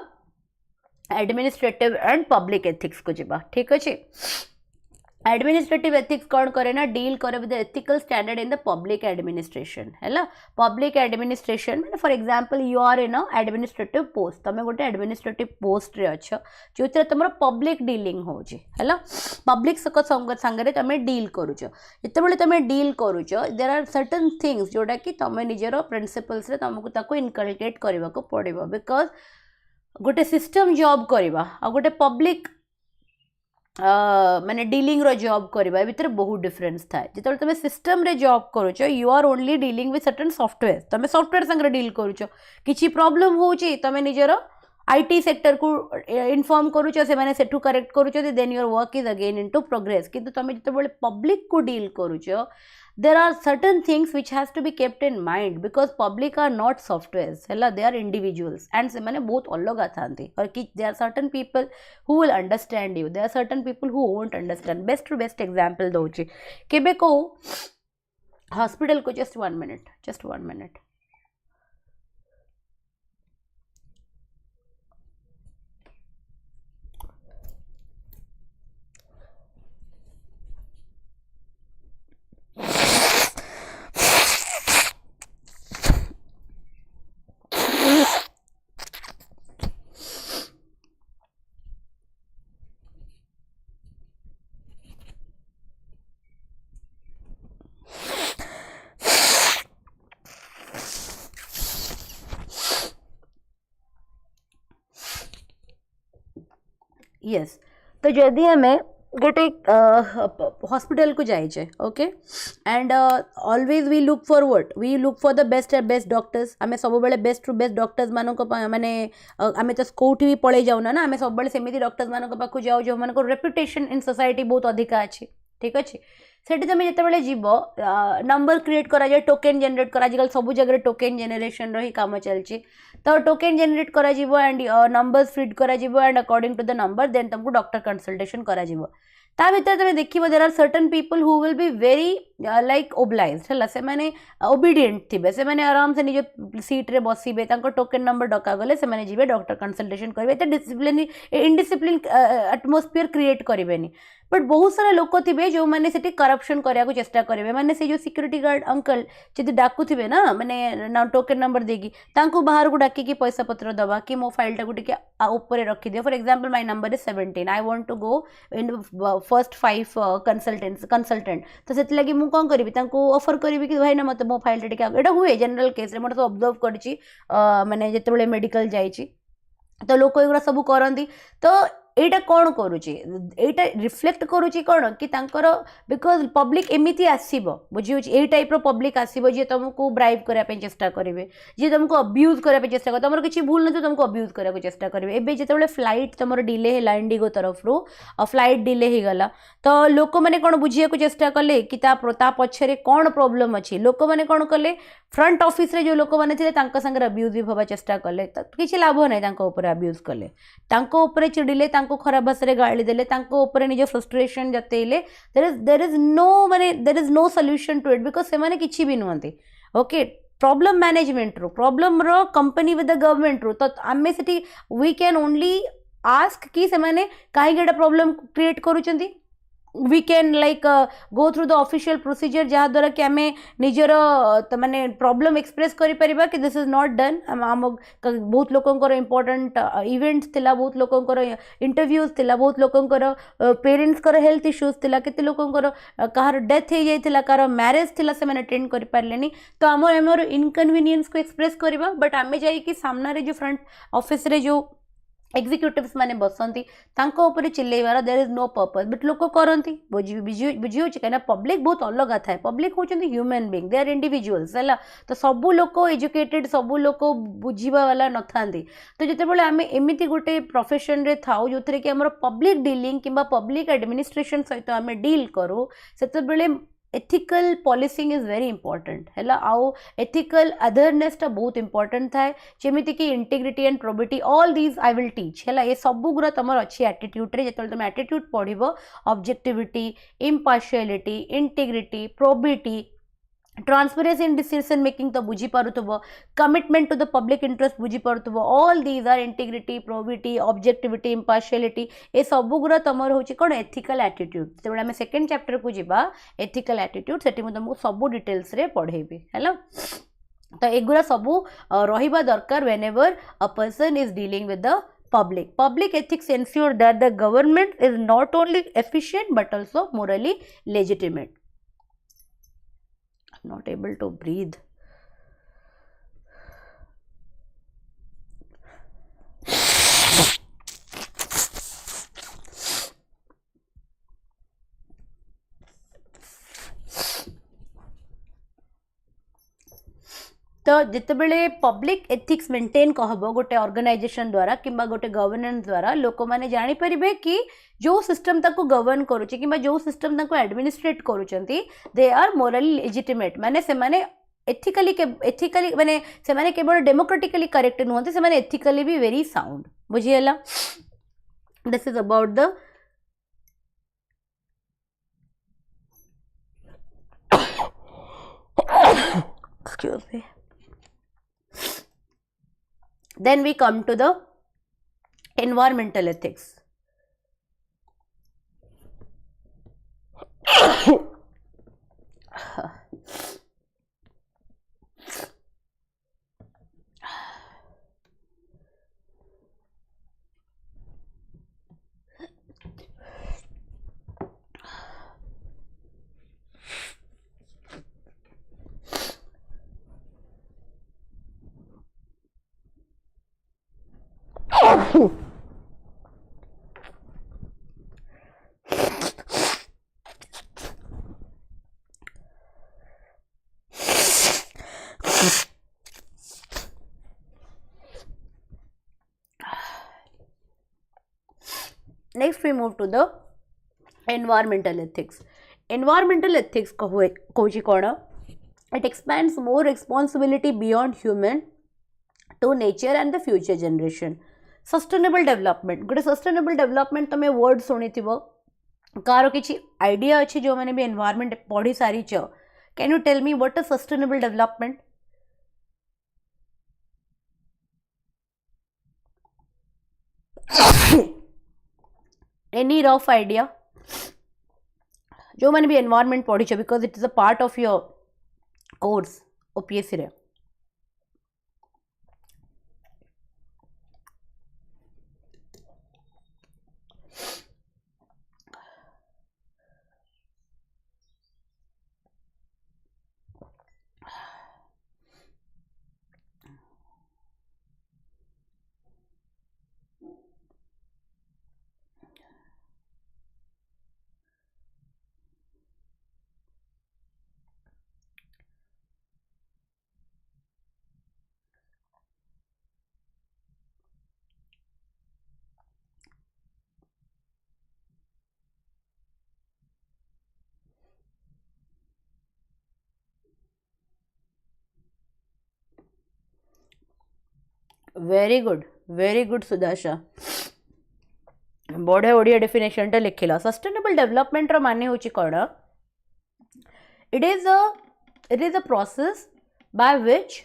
एडमिनिस्ट्रेटिव एंड पब्लिक एथिक्स को जिबा ठीक अच्छे एडमिनिस्ट्रेटिव एथिक्स कौन करे ना डील करे with ethical standard in the public administration है पब्लिक एडमिनिस्ट्रेशन मैंने for example you are in administrative post तुम गोटे एडमिनिस्ट्रेटिव पोस्ट रे अच्छ जो तुम पब्लिक डीलिंग हो पब्लिक सांगे तुम डील करुच जिते तुम डील करुच देयर आर सर्टेन थिंग्स जोटा कि तुम निजर प्रिंसिपल्स रे तुमको इनकलकेट करने को पड़ो बिकॉज गोटे सिस्टम जॉब करवा आ गोटे पब्लिक माने डीलिंग रो जॉब करबा भितर बहुत डिफरेंस थाए जेतले तुम सिस्टम रे जॉब करूछ you are only dealing with certain software तुम सॉफ्टवेयर संगे डील करूछ किछि प्रॉब्लम होउची तुम निजर आईटी सेक्टर को इनफॉर्म करूछ से माने सेठू करेक्ट करूछ then your work is again into progress किंतु तुम जेतबेले पब्लिक को डील करूछ there are certain things which has to be kept in mind because public are not softwares hella they are individuals and semane bahut alga thanti or ki there are certain people who will understand you there are certain people who won't understand best to best example douchi kebe ko hospital ko just 1 minute yes तो जदि हमें गोटे hospital को जाइए okay and always we look for what we look for the best doctors आम सब बेले best to best doctors मानक माने आम तो कौटी भी पड़े जाऊना ना आम सब सेमती डॉक्टर्स मान पाक जाऊ जो मान रेपुटेशन इन सोसाइटी बहुत अधिका अच्छी ठीक अच्छे सेठी तुम जिते जीव नंबर क्रिएट करा जाए टोकेन जनरेट करा आजकल सब जगह टोकेन जेनेरेशन ही काम चलती तो टोकेन जनरेट करा जीवो एंड नंबर्स फीड करा जीवो and according to the number then तुमको डॉक्टर कंसल्टेशन करा जीवो ता भीतर तुम देखिए there are certain people who will be very like obliged है से मैंने ओबीडिएंट थे से मैंने आराम से निज सीट रे बसबे टोकेन नंबर डका गले से मैंने जीवे डॉक्टर कंसल्टेशन करेंगे डिसिप्लिन इनडिसिप्लिन एटमोस्फियर क्रिएट करेंगे बट बहुत सारा लोक थे जो मैंने से करप्शन करने को चेष्टा करेंगे मैंने से जो सिक्योरिटी गार्ड अंकल जब डाकुवे ना मैंने टोकेन नंबर देगी बाहर को डाकिकी पैसा पत्र दवा कि मो फाइल टाक ऊपर रखिदे for example my number is 17 I want to go in first 5 consultant तो से लगी मु कौन करी ऑफर करी कि भाई ना मत मो फाइल टा हुए जनरल केस मोटे सब ऑब्जर्व करी मैंने जिते मेडिकल जाइए तो लोक एगुड़ा सब करती तो एटा कौन करुच्ची एटा रिफ्लेक्ट करुच्ची कौन कि बिकज पब्लिक एमती आसब बुझे ये टाइप पब्लिक आसब जी तुमको ब्राइब करने चेष्टा करेंगे जी तुमको अब्यूज करने चेष्टा कर तुम किसी भूल नहीं तुमको अब्यूज करने चेष्टा करेंगे एवं जो फ्लाइट तुम डिले है इंडिगो तरफ रू फ्लाइट डिले हो गला तो लोक मैंने कौन बुझे चेष्टा कले कि पछरे कौन प्रोब्लेम अच्छी लोक मैंने कौन कले फ्रंट ऑफिस रे जो लोक मैंने थे संगे अब्यूजिव हवा चेष्टा कले किसी लाभ ना अब्यूज कले चिड़िले खराब भाषा गाड़ी देले निज फ्रस्ट्रेशन जतेले देर इज नो माने there is no solution to it because से माने किछि भी नुहंती ओके प्रॉब्लम मैनेजमेंट रो प्रॉब्लम रो कंपनी विद द गवर्नमेंट रो तो आमे सेठी वी कैन ओनली आस्क कि से माने काहे गेटा प्रॉब्लम क्रिएट करूचंती we can like go through the official procedure जहाँ द्वारा कि आम निजर माने प्रॉब्लम एक्सप्रेस करिपरिबा कि दिस इज नॉट डन आम बहुत लोकंकर इंपोर्टेंट इवेंट्स थिला बहुत लोकंकर इंटरव्यूज थिला बहुत लोकंकर पेरेंट्स कर हेल्थ इश्यूज थिला केते लोकंकर कहार डेथ हो जाइथिला कहार मैरेज थिला से माने अटेंड करि पारलेनी तो आमर इनकन्वीनियंस को एक्सप्रेस करिबा बट आमे जाई कि सामना रे जो फ्रंट ऑफिस रे जो एग्जीक्यूटिव्स माने बसंती तांको ऊपर चिल्लेबार there is no purpose but लोक करंती बुझी कहीं पब्लिक बहुत अलग थाए पब्लिक होचंती human being they are individuals है तो सबू लोक एजुकेटेड सबू लोक बुझीबा वाला न थांती तो जितेबाला आम एमती गोटे प्रोफेशन रे थाउ जो कि आम पब्लिक डीलिंग किंबा पब्लिक एडमिनिस्ट्रेशन सहित आम डील करूँ से ethical policing is very important है आउ एथिकल अवेयरनेस टा बहुत इंपोर्टेंट थाए जमीती कि integrity and probity all these I will teach है ये सब गुरा तुम अच्छी एटीट्यूड रे जो तुम एटीट्यूड पढ़ objectivity impartiality integrity probity transparency in decision making तो बुझी पारुथबो commitment to the public interest बुझी पारुथबो all these are integrity probity objectivity impartiality ये सब गुरा तुमर होची कोन एथिकल एटीट्यूड तेबे हम सेकंड चैप्टर को जीवा एथिकल एटीट्यूड सेठी मु तुमको सब डिटेल्स रे पढेबी हैला तो एगुरा सब रहिबा दरकार whenever a person is dealing with the public ethics ensure that the government is not only efficient but also morally legitimate. Not able to breathe. तो जितेबले पब्लिक एथिक्स मेंटेन कहब गोटे ऑर्गेनाइजेशन द्वारा कि गोटे गवर्नेंस द्वारा लोक मैंने जानीपर कि जो सिस्टम ताको गवर्न करुच्चे कि जो सिस्टम ताको एडमिनिस्ट्रेट करुचंती दे आर मोराली लेजिटिमेट माने से माने एथिकली माने से माने केवल डेमोक्रेटिकली करेक्ट नुहंती से माने एथिकली भी वेरी साउंड बुझीगला this is about the excuse me. Then we come to the environmental ethics. Next we move to the environmental ethics. Environmental ethics Cauchy कौन? It expands more responsibility beyond human to nature and the future generation. Sustainable development गोटे sustainable development तुम word शुणी थी car किसी idea अच्छी जो मैंने भी एनवायरमेंट पढ़ी सारी can you tell me what is sustainable development? Any rough idea जो मैंने भी एनवायरमेंट पढ़ी because it is a part of your course OPSC रे वेरी गुड सुदाशा बढ़िया ओडिया डेफिनेशन टा लिखिला सस्टेनेबल डेवलपमेंट रो माने होची कोन it is a process by which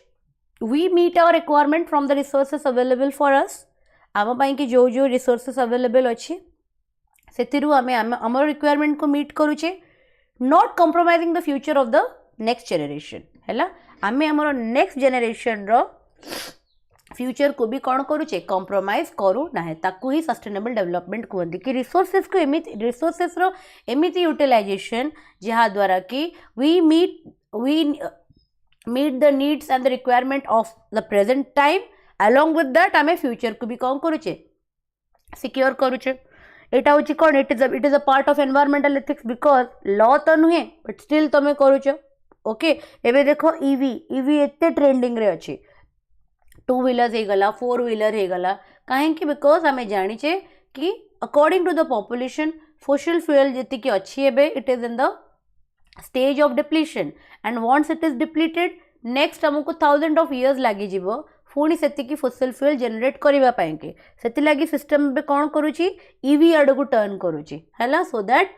we meet our requirement from the resources available for us आम पाई कि जो जो रिसोर्सेस अवेलेबल अच्छी सेतिरु आमे हमर रिक्वायरमेंट को मीट करूचे not compromising the future of the next generation हैला आमे हमर नेक्स्ट जनरेशन रो फ्यूचर को भी कौन करुचे कंप्रोमाइज करू ना ताकू ही सस्टेनेबल डेवलपमेंट कहते कि रिसोर्सेस को रिसोर्सेस रो एमिति यूटिलाइजेशन जहाँ द्वारा कि we meet the needs and the requirement of the present time along with that आम फ्यूचर को भी कौन करुचे सिक्योर करुचे एटा हूँ कौन it is a part of environmental ethics because law तो नुहे बट स्टिल तुम करुच ओके एबे देखो ईवी एते ट्रेंडिंग रे अच्छी 2 व्हीलर्स हो गला 4 व्हीलर हो गला कहीं बिकॉज आम जानीचे कि according to the population fossil fuel जी अच्छी एबे it is in the stage of depletion and once it is depleted next आमको 1000 ऑफ इयर्स लगी पुणी से फॉसिल फ्यूएल जनरेट करने से लगी सिस्टम कौन करुच्ची ईवी आड़ को टर्न करुच्ची है सो दैट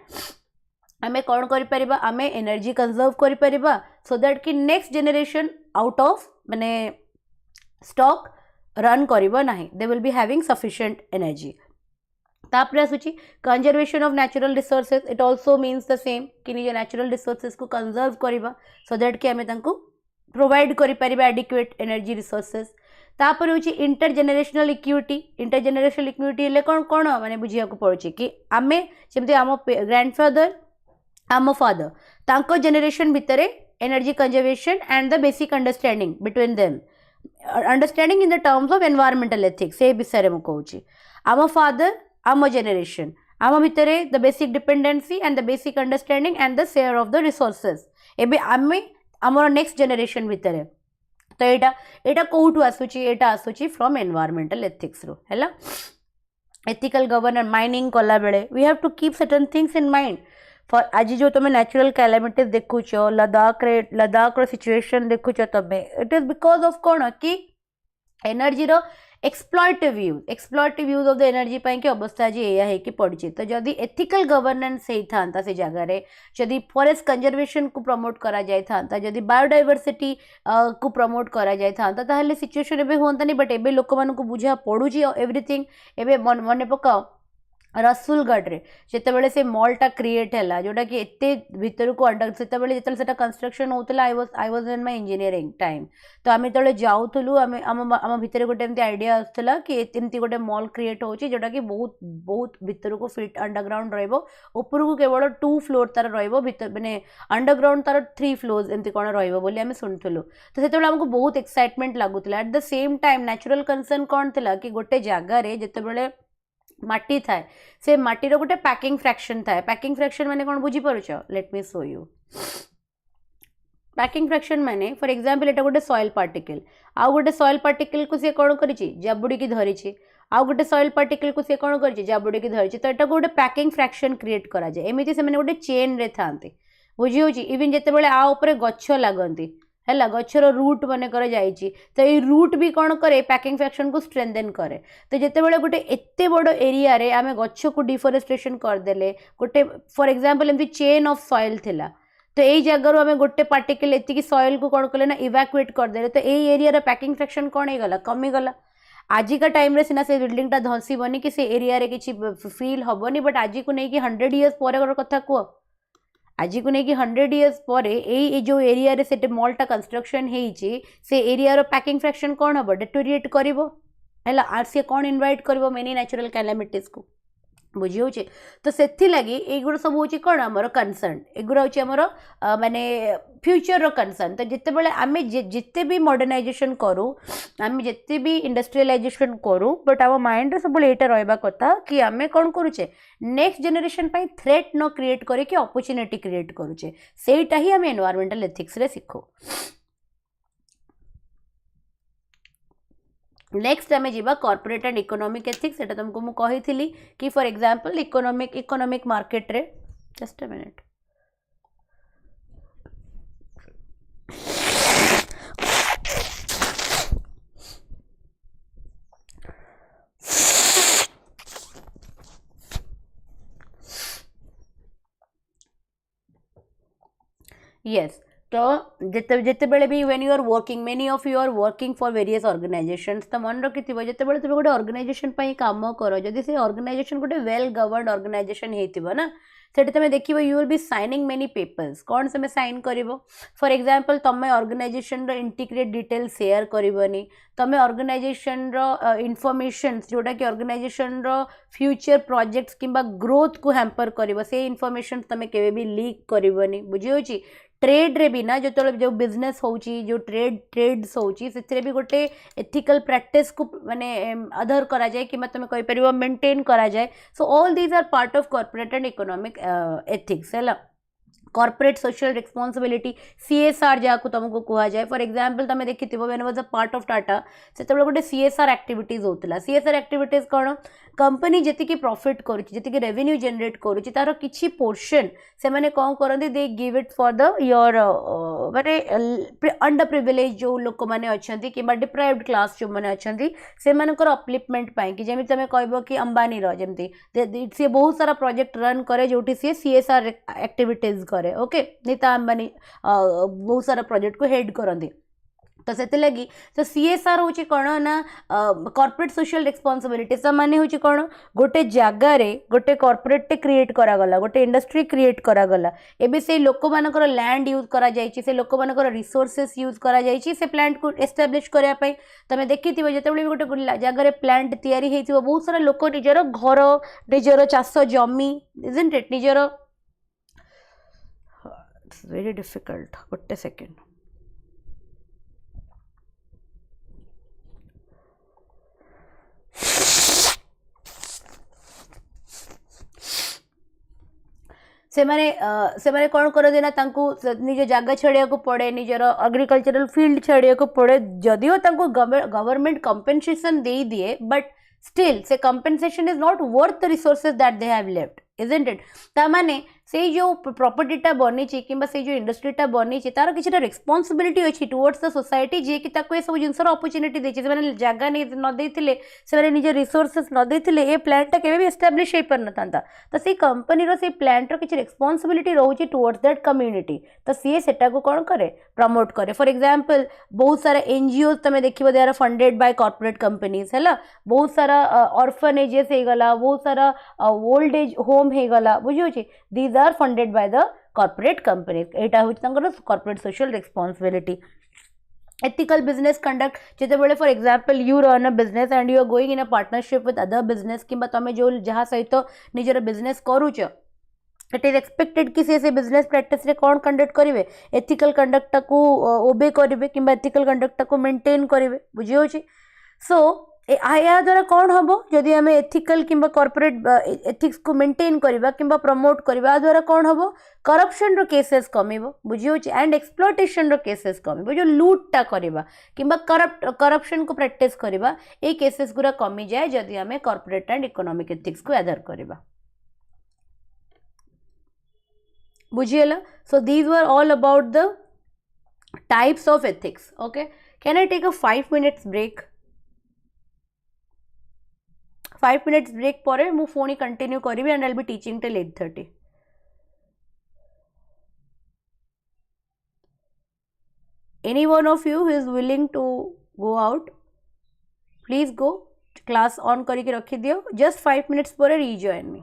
आम कौन कर आम एनर्जी कंजर्व कर सो दैट कि नेक्स्ट जनरेशन आउट ऑफ माने स्टॉक रन करिबो नाही they will be having sufficient energy तापर आसुची conservation of natural resources it also means the same कि निज नेचुरल रिसोर्सेस को कंजर्व करिबा सो दैट कि आमे तांको प्रोवाइड करि परिबा एडिक्वेट एनर्जी रिसोर्सेस तापर होची इंटरजेनरेशनल इक्विटी ले कौन कौन माने बुझिया को पड़ुची कि आमे जेमते आम ग्रैंडफादर आम फादर तांको जनरेशन भितरे energy conservation and the basic understanding between them understanding in the terms of environmental ethics ए विषय में कहूँ आम फादर आम जनरेशन आम भितर the basic dependency and the basic understanding and the share of the resources एबे आमे आमर नेक्स्ट जनरेशन भितर तो एटा कोठू आसुची एटा आसुची फ्रॉम एनवायरमेंटल एथिक्स रो हैला एथिकल गवर्नर माइनिंग कला बेले we have to keep certain things in mind for आज जो तुम नेचुरल कैलामिटीज देखुच लद्दाख रो सिचुएशन देखुच तबे इट इज बिकॉज ऑफ कौन कि एनर्जी रो exploitative use of the energy कि अवस्था आज या कि पड़ी तो जदि एथिकल गवर्नेंस होता से जगार जदि फॉरेस्ट कंजर्वेशन को प्रमोट करा जाय था जदि बायोडाइवर्सिटी को प्रमोट करा जाय था ताहले सिचुएशन एबे होंतानी बट एबे लोक मानकु बुझा पड़ुची एवरीथिंग एबे मन पकाओ रसुलगढ़ रे जितेबाला से मॉलटा क्रिएट है जोटा कि एते भीतर को अंडर से कंस्ट्रक्शन होता I was in my engineering time तो आम जो जाऊलु आम भितर गोटे एमती आइडिया आसला कि एमती गोटे मॉल क्रिएट होची जोटा कि बहुत बहुत भीतर को फिट अंडरग्राउंड रहिबो ऊपर को केवल 2 फ्लोर तार रहिबो भीतर माने अंडरग्राउंड तार 3 फ्लोर्स एमती कोन रहिबो बोली आम शुणुलु तो सेतेबेले हमको बहुत एक्साइटमेंट लागुतला at the same time natural concern कौन थिला कि गोटे जगार जितेबाला माटी थाए से माटीर गोटे पैकिंग फ्रैक्शन थाए पैकिंग फ्रैक्शन माने कौन बुझी पारुछ let me show you packing fraction माने फॉर एग्जांपल एटा गोटे सॉइल पार्टिकल आउ गोटे सॉइल पार्टिकल को से कौन करिछि जाबुडी की धरिछि आउ गोटे सॉइल पार्टिकल को से कौन करिछि जाबुडी की धरिछि तो एटा गोटे पैकिंग फ्रैक्शन क्रिएट करा जाय एमिति से माने गोटे चेन रे थांते बुझी होछि इवन जेते बेले आ ऊपर गच्छ लागंती है गचर रूट मन कर तो ये रूट भी कौन करे पैकिंग फ्रैक्शन को स्ट्रेंथन करे तो जितेबाला गोटे एते बड़ एरिया रे आमे गच्छ को डिफोरेस्टेशन करदेले गोटे फॉर एग्जांपल एमती चेन ऑफ सॉइल थिला तो यही जगह आम गोटे पार्टिकल एति सॉइल को कौन कले ना इवाक्युएट करदे तो यही एरिया पैकिंग फ्रैक्शन कौन हो गला कमीगला आजिका टाइम रे सिना से बिल्डिंगटा धसीबनी कि से एरिया रे किछि फील हबनी बट आज को नहीं कि 100 इयर्स पर कथा कह आज को नहीं कि 100 इयर्स पर जो एरिया रे से मॉलटा कंस्ट्रक्शन होइछि से एरिया रो पैकिंग फ्रैक्शन कौन हम डेटोरिएट करिवो हैला आर सी कौन इनवाइट करिवो मेनी नेचुरल कैलामिटीज को बुझी होचे तो सेथि लगी एगुड़ सब होची कौन हमर कंसर्न एगुड़ होची हमर माने फ्यूचर रो कंसर्न तो जिते बेले आमे जिते भी मॉडर्नाइजेशन करू आमे जिते भी इंडस्ट्रियलाइजेशन करू बट आम माइंड रे सब एटा रहबा कथा कि आमे कौन करूचे नेक्स्ट जनरेशन पई थ्रेट न क्रिएट करे कि अपॉर्चुनिटी क्रिएट करूचे सेटा ही आमे एनवायरमेंटल एथिक्स रे सिखो नेक्स्ट आम जा कॉर्पोरेट एंड इकोनॉमिक एथिक्स एटा तुमको मु कही थी कि फॉर एग्जांपल इकोनॉमिक मार्केट रे जस्ट अ मिनट यस तो जिते बेले भी when you are working many of you are working for various organisations तो मन रखिथिबो जिते बेले तुम गोटे ऑर्गेनाइजेशन पई काम करो जदि से ऑर्गेनाइजेशन गोटे वेल गवर्नड ऑर्गेनाइजेशन हेतिबो ना सेठी तुम देखिबो you will be signing many papers कौन से साइन करिवो फॉर एग्जांपल तुम ऑर्गेनाइजेशन रो इंटीग्रेट डिटेल शेयर करिवोनी तुम ऑर्गेनाइजेशन रो इन्फॉर्मेशन जोटा कि ऑर्गेनाइजेशन रो फ्यूचर प्रोजेक्ट्स किंबा ग्रोथ को हैम्पर करिवो से इन्फॉर्मेशन तुम केबे भी लीक करिवोनी बुझी होची ट्रेड रे भी ना जो बिजनेस होची जो ट्रेड्स होची से भी गोटे एथिकल प्रैक्टिस को माने अधर करा जाए कि तुम कहि परिबो मेंटेन करा जाए so all these are part of corporate and economic ethics है कॉर्पोरेट सोशल रिस्पांसिबिलिटी सीएसआर जहाँ तुमको कह जाए फॉर एग्जांपल तुम देखी when was a part of Tata से गोटे सीएसआर एक्टिविटीज होता सीएसआर एक्टिविटीज कौन कंपनी जी प्रॉफिट करुच्ची रेवेन्यू जनरेट करुच्ची तार किसी पोर्शन से मैंने कौन करते they give it for the your माने अंडर प्रिविलेज जो लोक मैंने अच्छा कि डिप्राइव्ड क्लास जो मैंने अच्छा से अपलिफ्टमेंट कि जमी तुम कह कि अंबानी रमती सी बहुत सारा प्रोजेक्ट रन करे जो सी सीएसआर एक्टिविटीज करे ओके नीता अंबानी बहुत सारा प्रोजेक्ट को हेड करते तो से लगी तो सीएसआर हूँ कौन ना कॉर्पोरेट सोशल रिस्पांसिबिलिटी माने हूँ कौन गोटे जगार गोटे कॉर्पोरेट क्रिएट करागला गोटे इंडस्ट्री क्रिएट करागला एबे से लोक मानकर लैंड यूज करा जायछि से लोक मानकर रिसोर्सेस यूज करा जायछि से प्लांट को एस्टाब्लिश करया पई तमे देखिथिबो जेतेबेले गोटे जगार प्लांट तयारी हेथिबो बहुत सारा लोक निजर घर निजर चाष जमी इजंट इट निजर इट्स वेरी डिफिकल्ट गोटे सेकेंड से कौन करते ना निज जगह छाड़िया को पड़े निजर एग्रीकल्चरल फील्ड छाड़िया को पड़े जदिव गवर्नमेंट कंपेनसेशन दे दिए बट स्टिल से compensation is not worth the resources that they have left isn't it तामाने से जो प्रॉपर्टीटा बनी कि से जो इंडस्ट्रीटा बनी तार किसी रेस्पॉन्सिबिलिटी अच्छी टुवर्ड्स द सोसाइटी जी कि ये सब जिनसर अपॉर्चुनिटी देछि से जगह न देथिले से निज रिसोर्सेस न देथिले ए प्लांटा केबे भी एस्टैब्लिश हो पार नथांता तो से कंपनी रो से प्लांट रो किसी रेस्पॉन्सिबिलिटी रहउछि टुवर्ड्स दैट कम्युनिटी तो सी सेटा को कौन करे प्रमोट करे फॉर एग्जांपल बहुत सारा एनजीओ तमे देखिबो they are funded by corporate companies हैला बहुत सारा ऑर्फनेजेस हे गला बहुत सारा ओल्ड एज होम हे गला बुझियो these are funded by the corporate companies एटा होछि तंकर corporate social responsibility ethical business conduct जेतेबेले for example you run a business and you are going in a partnership with other business किंबा तमे जो जहा सहित निजर बिजनेस करूछ इट इज एक्सपेक्टेड कि से बिजनेस प्रैक्टिस रे कौन कंडक्ट करिवे एथिकल कंडक्ट को ओबे करिवे किंबा एथिकल कंडक्ट को मेंटेन करिवे बुझी होछि सो या द्वारा कौन हम जदि आम एथिकल कि कॉर्पोरेट एथिक्स को मेंटेन करवा कि प्रमोट करवा द्वारा कौन हम करप्शन रो केसेस कमिबो बुझी होछि एंड एक्सप्लॉयटेशन रो केसेस कमिबो जो लूटटा करवा कि करप्शन को प्रैक्टिस करवा ए केसेस गुरा कमी जाए जदि आम कॉर्पोरेट एंड इकोनॉमिक एथिक्स को आधार करवा बुझीला so these were all about the types of ethics okay can I take a 5 minutes break 5 minutes break पर मु फोन कंटिन्यू करी and I will be teaching till 8:30 anyone of you who is willing to go out please go class on करके रखी दियो just 5 minutes पर rejoin me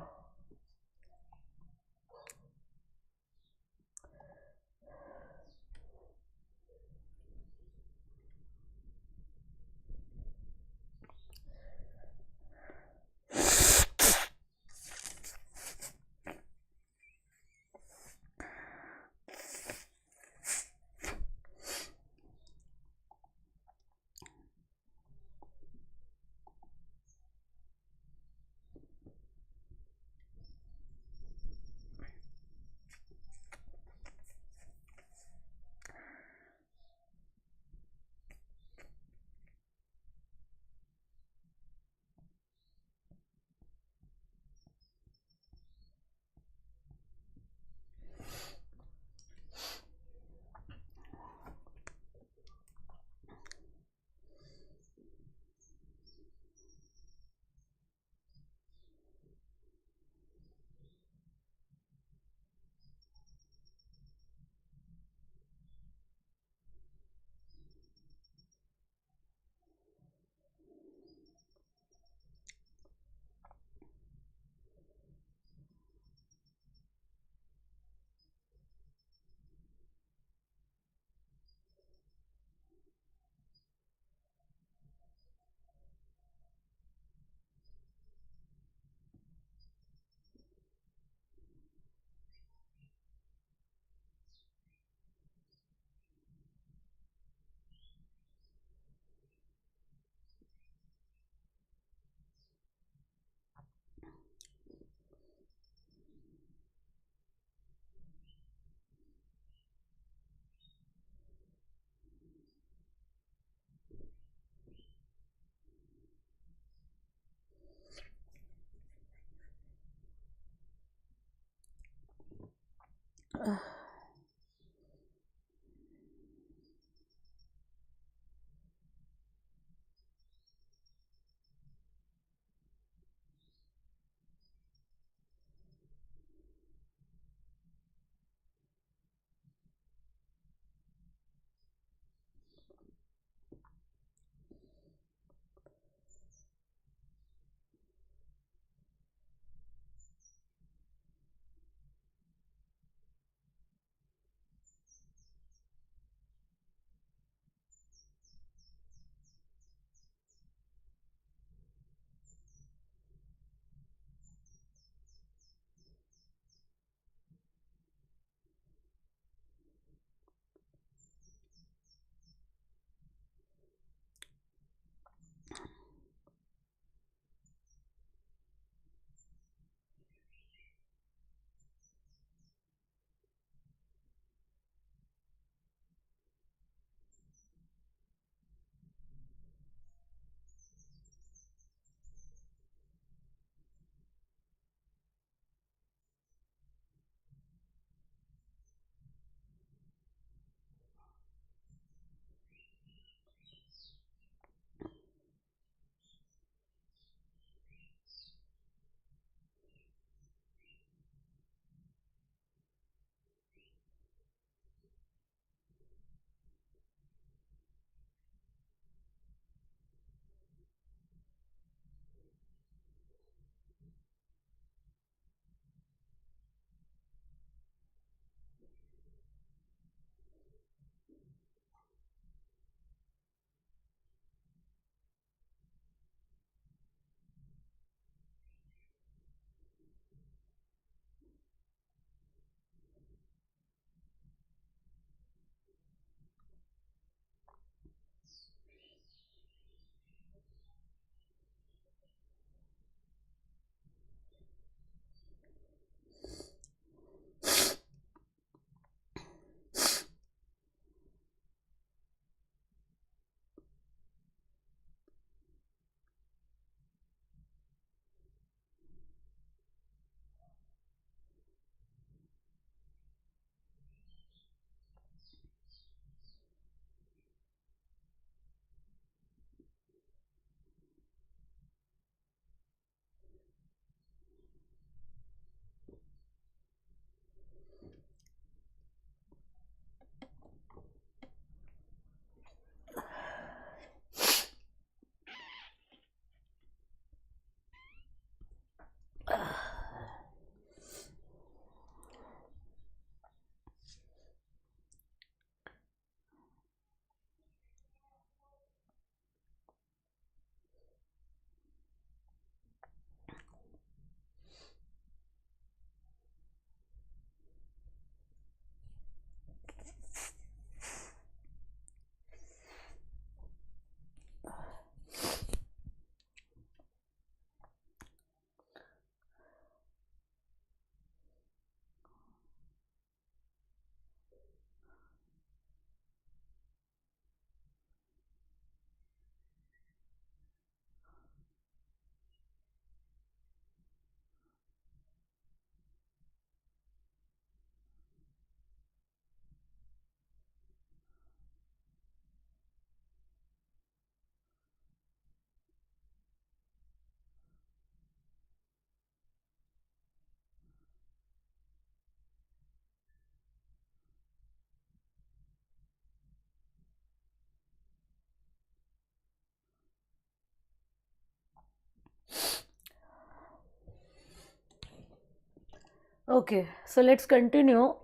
Okay, so let's continue.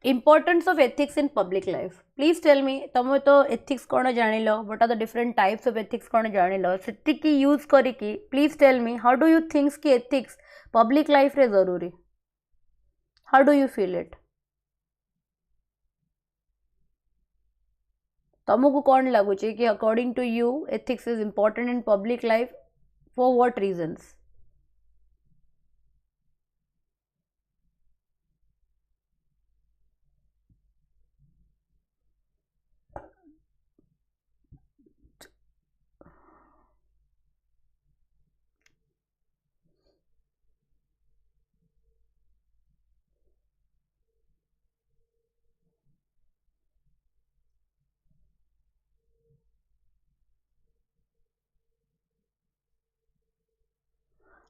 Importance of ethics in public life. Please tell me, तमे तो ethics कौन जानी लो, what are the different types of ethics कौन जानी लो, सिटी की use करी की. Please tell me, how do you think कि ethics public life रे जरूरी? How do you feel it? तमको कौन लगुचे कि according to you ethics is important in public life, for what reasons?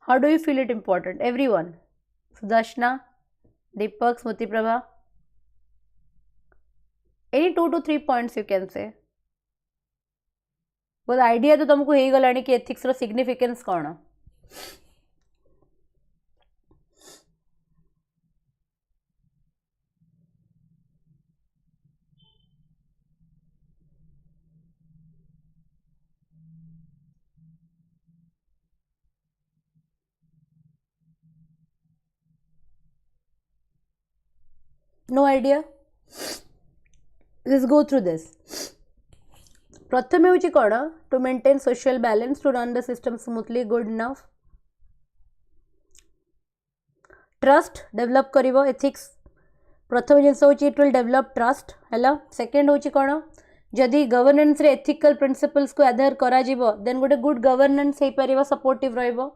How do you feel it important? Everyone. Sudarshana, Deepak, Smriti Prabha. Any 2 to 3 points you can say. But the idea तो तुमको ही गलानी कि ethics रो significance कौन है? No idea? Let's go through this. प्रथम होची कौन? To maintain social balance, to run the system smoothly, good enough. Trust develop करिवो ethics. प्रथम जिनस होची it will develop trust. हैला. Second होची कौन? जदि गवर्नेंस रे ethical principles को आधार करा जीवो, then गोटे good governance हे परिवो, supportive रहिवो.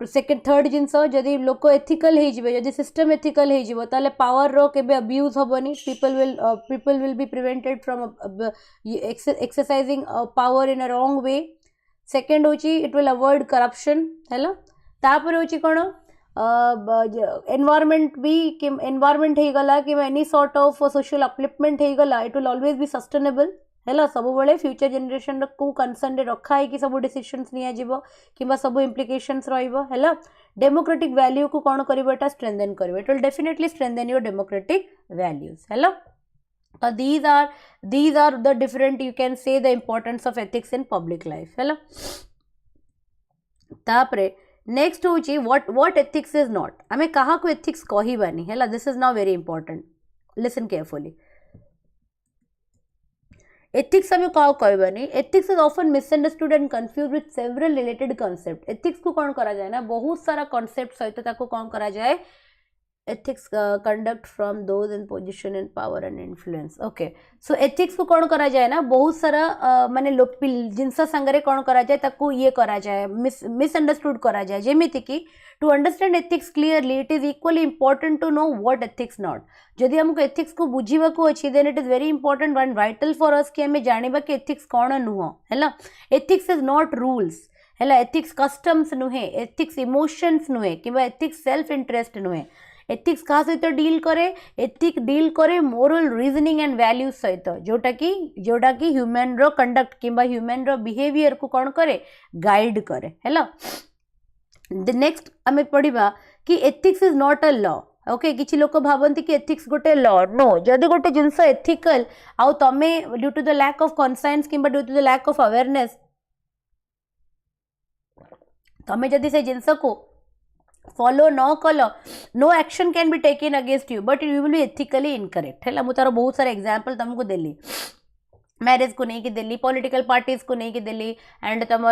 सेकेंड थर्ड जिनस जदि लोक एथिकल हो जदि सिस्टम एथिकल हो ताले पावर रो केबे अब्यूज होबनी. People will be prevented from exercising power in a wrong way. Second होची इट विल अवॉइड करप्शन. हैला. तापर होची कोन एनवायरमेंट भी एनवायरमेंट हो गला कि any sort of social upliftment हो गला, it will always be sustainable. है सब बड़े फ्यूचर जेनेरेशन को कंसर्न रखा है कि सब डिसीजंस निया जीवो कि सब इम्प्लिकेशंस रहिबो. है डेमोक्रेटिक वैल्यू को कौन करिवो स्ट्रेंथन करिवो. It will definitely strengthen your democratic values. है these are the different, you can say, the importance of ethics in public life. है तापरे नेक्स्ट होची what ethics is not. आमे कहा को ethics कहिबानी. है this is now very important, listen carefully. Ethics हमें क्या कहबानी. Ethics is often misunderstood and confused with several related concepts. Ethics को कौन करा जाए ना, बहुत सारा concept सहित ताको कौन करा जाए. Ethics conduct from those in position and power and influence. Okay, so ethics को कौन करा जाए ना, बहुत सारा माने जिनस संगरे कौन करा जाए ताको ये करा जाए, misunderstood करा जाए. जेमिति कि to understand ethics clearly, it is equally important to know what ethics not. जदि हमको ethics को बुझीवा को अच्छी, then it is very important and vital for us कि हमें जानिबा कि ethics कौन नुह. हैला. ethics is not rules. हैला. ethics customs नुहे, ethics emotions नुहे, किबा ethics self interest नुहे. एथिक्स क्या सहित डील करे. एथिक डील करे मोरल रीजनिंग एंड वैल्यूज सहित, जोटा कि ह्यूमन रो कंडक्ट किंबा ह्यूमन रो बिहेवियर को कौन करे, गाइड करे. हैला. नेक्स्ट आमे पढ़िबा कि ethics is not a law. Okay, किछि लोक भाबंती कि एथिक्स गोटे लॉ. नो, जदि गोटे जिनस एथिकल आउ तमे due to the lack of conscience किंबा due to the lack of awareness तमे जदि से जिनस को फॉलो न कल, no action can be taken against you, but you will be ethically incorrect. है मुझे बहुत सारा एग्जांपल तुमको देली. मैरिज को नहीं कि देली, पॉलिटिकल पार्टीज को नहीं कि देली, एंड तुम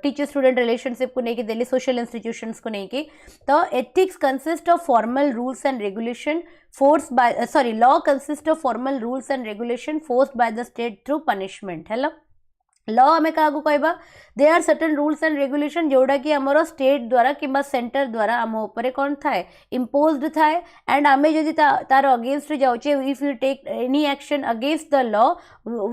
टीचर स्टूडेंट रिलेशनशिप को नहीं कि देली, सोशल इंस्टीट्यूशंस को नहीं कि. तो ethics consist of formal rules and regulation force by law consist of formal rules and regulation forced by the state through punishment. है लॉ आम क्या कहबा, they are certain rules and regulation जोड़ा कि आमर स्टेट द्वारा कि सेंटर द्वारा आम उपरे कौन थाए, इम्पोज्ड थाए. एंड आमे जदि तार अगेंस्ट जाऊे, if you take any action against the law,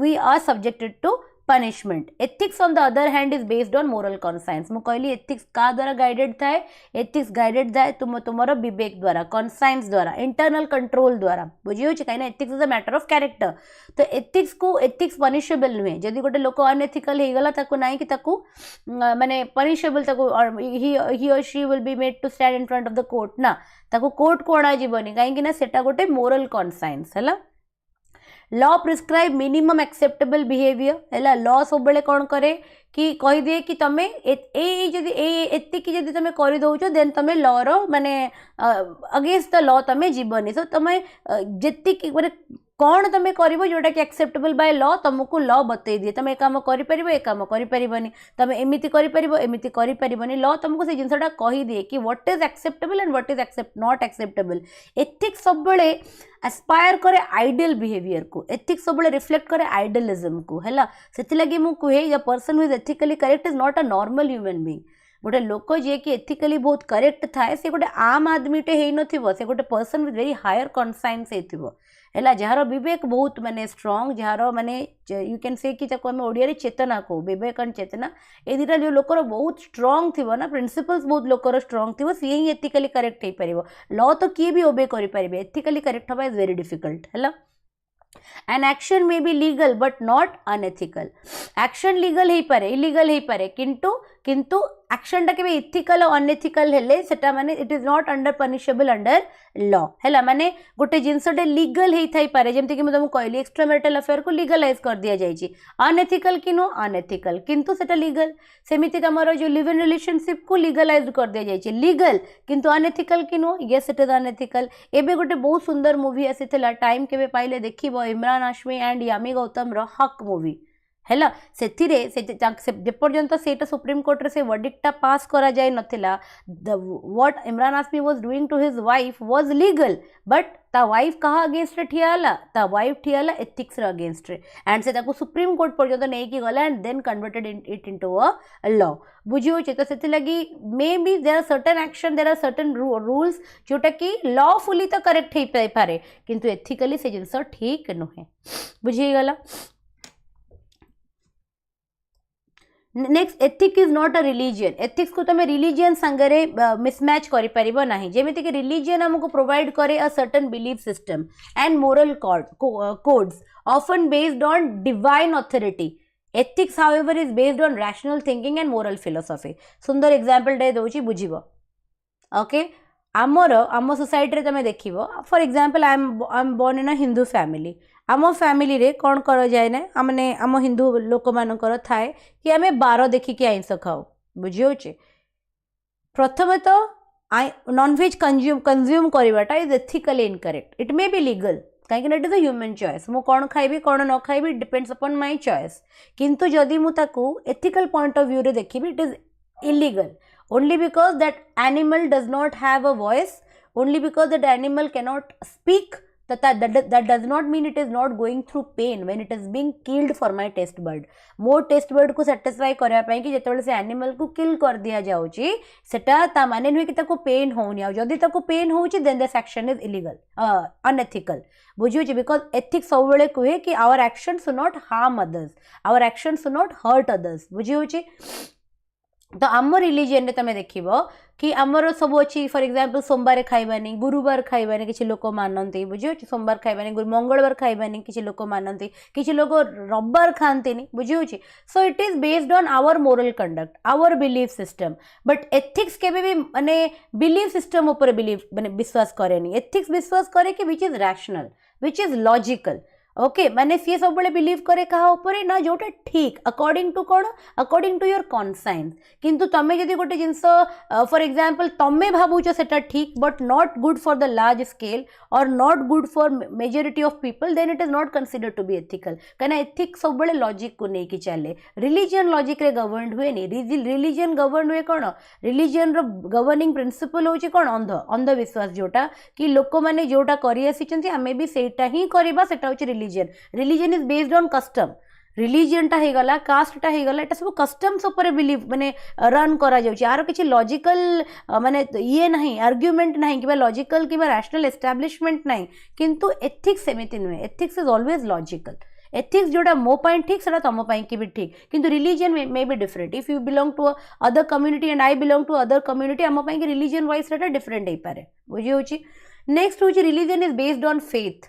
we are subjected to punishment. Ethics on the other hand is based on moral conscience. मु कहली ethics का द्वारा guided थाए, ethics guided थाए तुमरो विवेक द्वारा, conscience द्वारा, internal control द्वारा, बुझी होची कहीं ना ethics is a matter of character. तो ethics को ethics punishable नुहे, जदि गोटे लोक unethical हे गला ताको नाही कि ताको माने punishable ताको or he or she will be made to stand in front of the court ना, ताको court को अणा जीवनी कहीं कि ना सेटा गोटे moral conscience है ला. Law prescribe minimum acceptable behaviour है. लॉ सब बेले कौन करे कि कही दिए कि तुम एतिकी जदि तुम कर दौच देन तुम लॉ रो माने अगेंस्ट द लॉ तुम जीवनी. सो तुम जी माने कौन तुम कर जोटा कि एक्सेप्टेबल बाय लॉ तुमको लॉ बतई दिए तुम काम कर काम कर तुम एमती कर लॉ तुमको से जिनसा कही दिए कि what is acceptable and what is not acceptable. Ethics सब बेले एस्पायर करे आइडियल बिहेवियर को, एथिक्स सब रिफ्लेक्ट करे आइडियलिज्म को है. से लगी मु कहे the person who is ethically correct is not a normal human being. गोटे लोक जी कि एथिकली बहुत करेक्ट थाए से गोटे आम आदमीटे हे नथिबो, से गोटे person with very higher conscience हेतिबो है, जार विवेक बहुत माने स्ट्रांग, जार माने यू कैन से कि आम ओडिया चेतना को विवेक एंड चेतना ए दुटा जो लोकर बहुत स्ट्रांग थी ना, प्रिंसिपल्स बहुत लोकर स्ट्रांग थी, सी ही एथिकली करेक्ट हो पार. लॉ तो किए भी ओबे करें, एथिकली करेक्ट हवा इज वेरी डिफिकल्ट है. An action may be legal but not unethical. Action legal ही पारे, illegal ही पारे, किंतु action टा के भी ethical और unethical हेले सेटा माने it is not under punishable under law हैला. माने गोटे जिनसटे legal ही थाई पारे, जेमती कि मैं तुमको कहली extramarital affair को legalize कर दिया जाइए. unethical कि नो unethical, किंतु सेटा legal. सेमिति तमरो जो live in relationship को legalize कर दिया जाइए, legal किंतु unethical कि no, yes it is unethical. एबे गोटे बहुत सुंदर मूवी आसी थिला, टाइम केबे पाइले देखिबो, इमरान हाशमी एंड यामी गौतम रो हक मूवी हैला. सेथिरे से जेपर्यंत सेटा सुप्रीम कोर्ट रे से वर्डिक्टा पास करा जाय नथिला, the what Imran Hashmi was doing to his wife was legal, but ता वाइफ कहा अगेंस्ट रे ठियाला, ता वाइफ ठियाला एथिक्स रे अगेंस्ट रे, एंड से ताको सुप्रीम कोर्ट पर्यंत नै कि गला and then converted it into a law. बुझियो छै. तो सेति लगी may be there are certain action, there are certain rules जोटा कि लॉफुली तो करेक्ट हे पारे, किंतु एथिकली से जिंस ठीक नुहे. बुझी गला. Next, ethic is not a religion. Ethics को तुम रिलीजियन संगरे मिसमैच करि परिबो नाही. जेमिति कि रिलीजियन हमको प्रोवाइड करे a certain belief system and moral codes often based on divine authority. Ethics however is based on rational thinking and moral philosophy. सुंदर example दे दोची बुझिबो. ओके, आम सोसाइटी रे तुम देखिबो, for example I am born in a Hindu family. आम family रे कौन कर जाए ना, आमने आम हिंदू लोक मानकर थाए कि आम बार देखिकी आइंस खाऊ. बुझे प्रथम तो नॉनवेज कंज्यूम करवाटा is ethically incorrect. It may be legal कहीं it is a human choice, मु कौन खाइबी कौन न खाइबी डिपेंड्स अपॉन माय चॉइस. किंतु जदि मु ताकू एथिकल पॉइंट ऑफ व्यू रे देखिबी it is illegal only because that animal does not have a voice, only because that animal cannot speak, that does not mean it is not going through pain when it is being killed for my taste bud. More taste bud को satisfy करबा पई कि जेतेबेले से animal को किल कर दिया जाउची सेटा ता माने नुहे कि ताको पेन होउनी, आ जदी ताको पेन होउची then this action is illegal unethical. बुझियो बिकॉज एथिक्स सब बेले कहे कि our action should not harm others, our action should not hurt others. बुझियो. तो आम रिलीजन रे तुम देख कि आमर सब अच्छी फॉर एग्जांपल सोमवार खाइबानी, गुरुवार खाइबानी किसी लोक मानती. बुझे सोमवार खाइबानी, मंगलवार खाइबानी किसी लोक मानती, किसी लोक रविवार खाती. बुझे. So it is based on our moral conduct, our belief system. But ethics केबे भी माने बिलीफ सिस्टम ऊपर बिलीफ माने विश्वास करे. एथिक्स विश्वास करे कि which is rational, which is logical. Okay, माने सी सब बड़े बिलीव करे कहा ऊपर ना जोटा ठीक अकॉर्डिंग टू कौन, अकॉर्डिंग टू योर कॉन्साइंस. किंतु तमें जदि गोटे जिनस फॉर एग्जांपल तमें भावुच सेटा ठीक but not good for the large scale or not good for majority of people, then it is not consider to be ethical. कहीं एथिक्स सब बड़े लॉजिक को नहीं कि चले. रिलीजन लॉजिक रे गवर्न हुए नहीं. रिलीजन गवर्न हुए कौन, रिलीजन रो गवर्निंग प्रिंसिपल होची कौन, अंधविश्वास जोटा कि लोक मैंने जोटा करि आसी आमे भी सेटा ही करबा, सेटा होची religion. Religion is based on custom. Religion टा हे गला, कास्ट टा हे गला, एटा सब कस्टम्स ऊपर बिलीव माने रन करा जाउची. यार किछि लॉजिकल माने ये नहीं, आर्गुमेंट नहीं कि लॉजिकल कि रैशनल एस्टैब्लिशमेंट नहीं. किंतु एथिक्स सेमिति नुहे. Ethics is always logical. Ethics जोटा मो पाई ठीक से तुम पाई भी ठीक किंतु religion may be different if you belong to other community and I belong to other community आम पाई रिलीजन वाइज से डिफरेंट हो पारे बुझी होची। नेक्स्ट हूँ religion is based on faith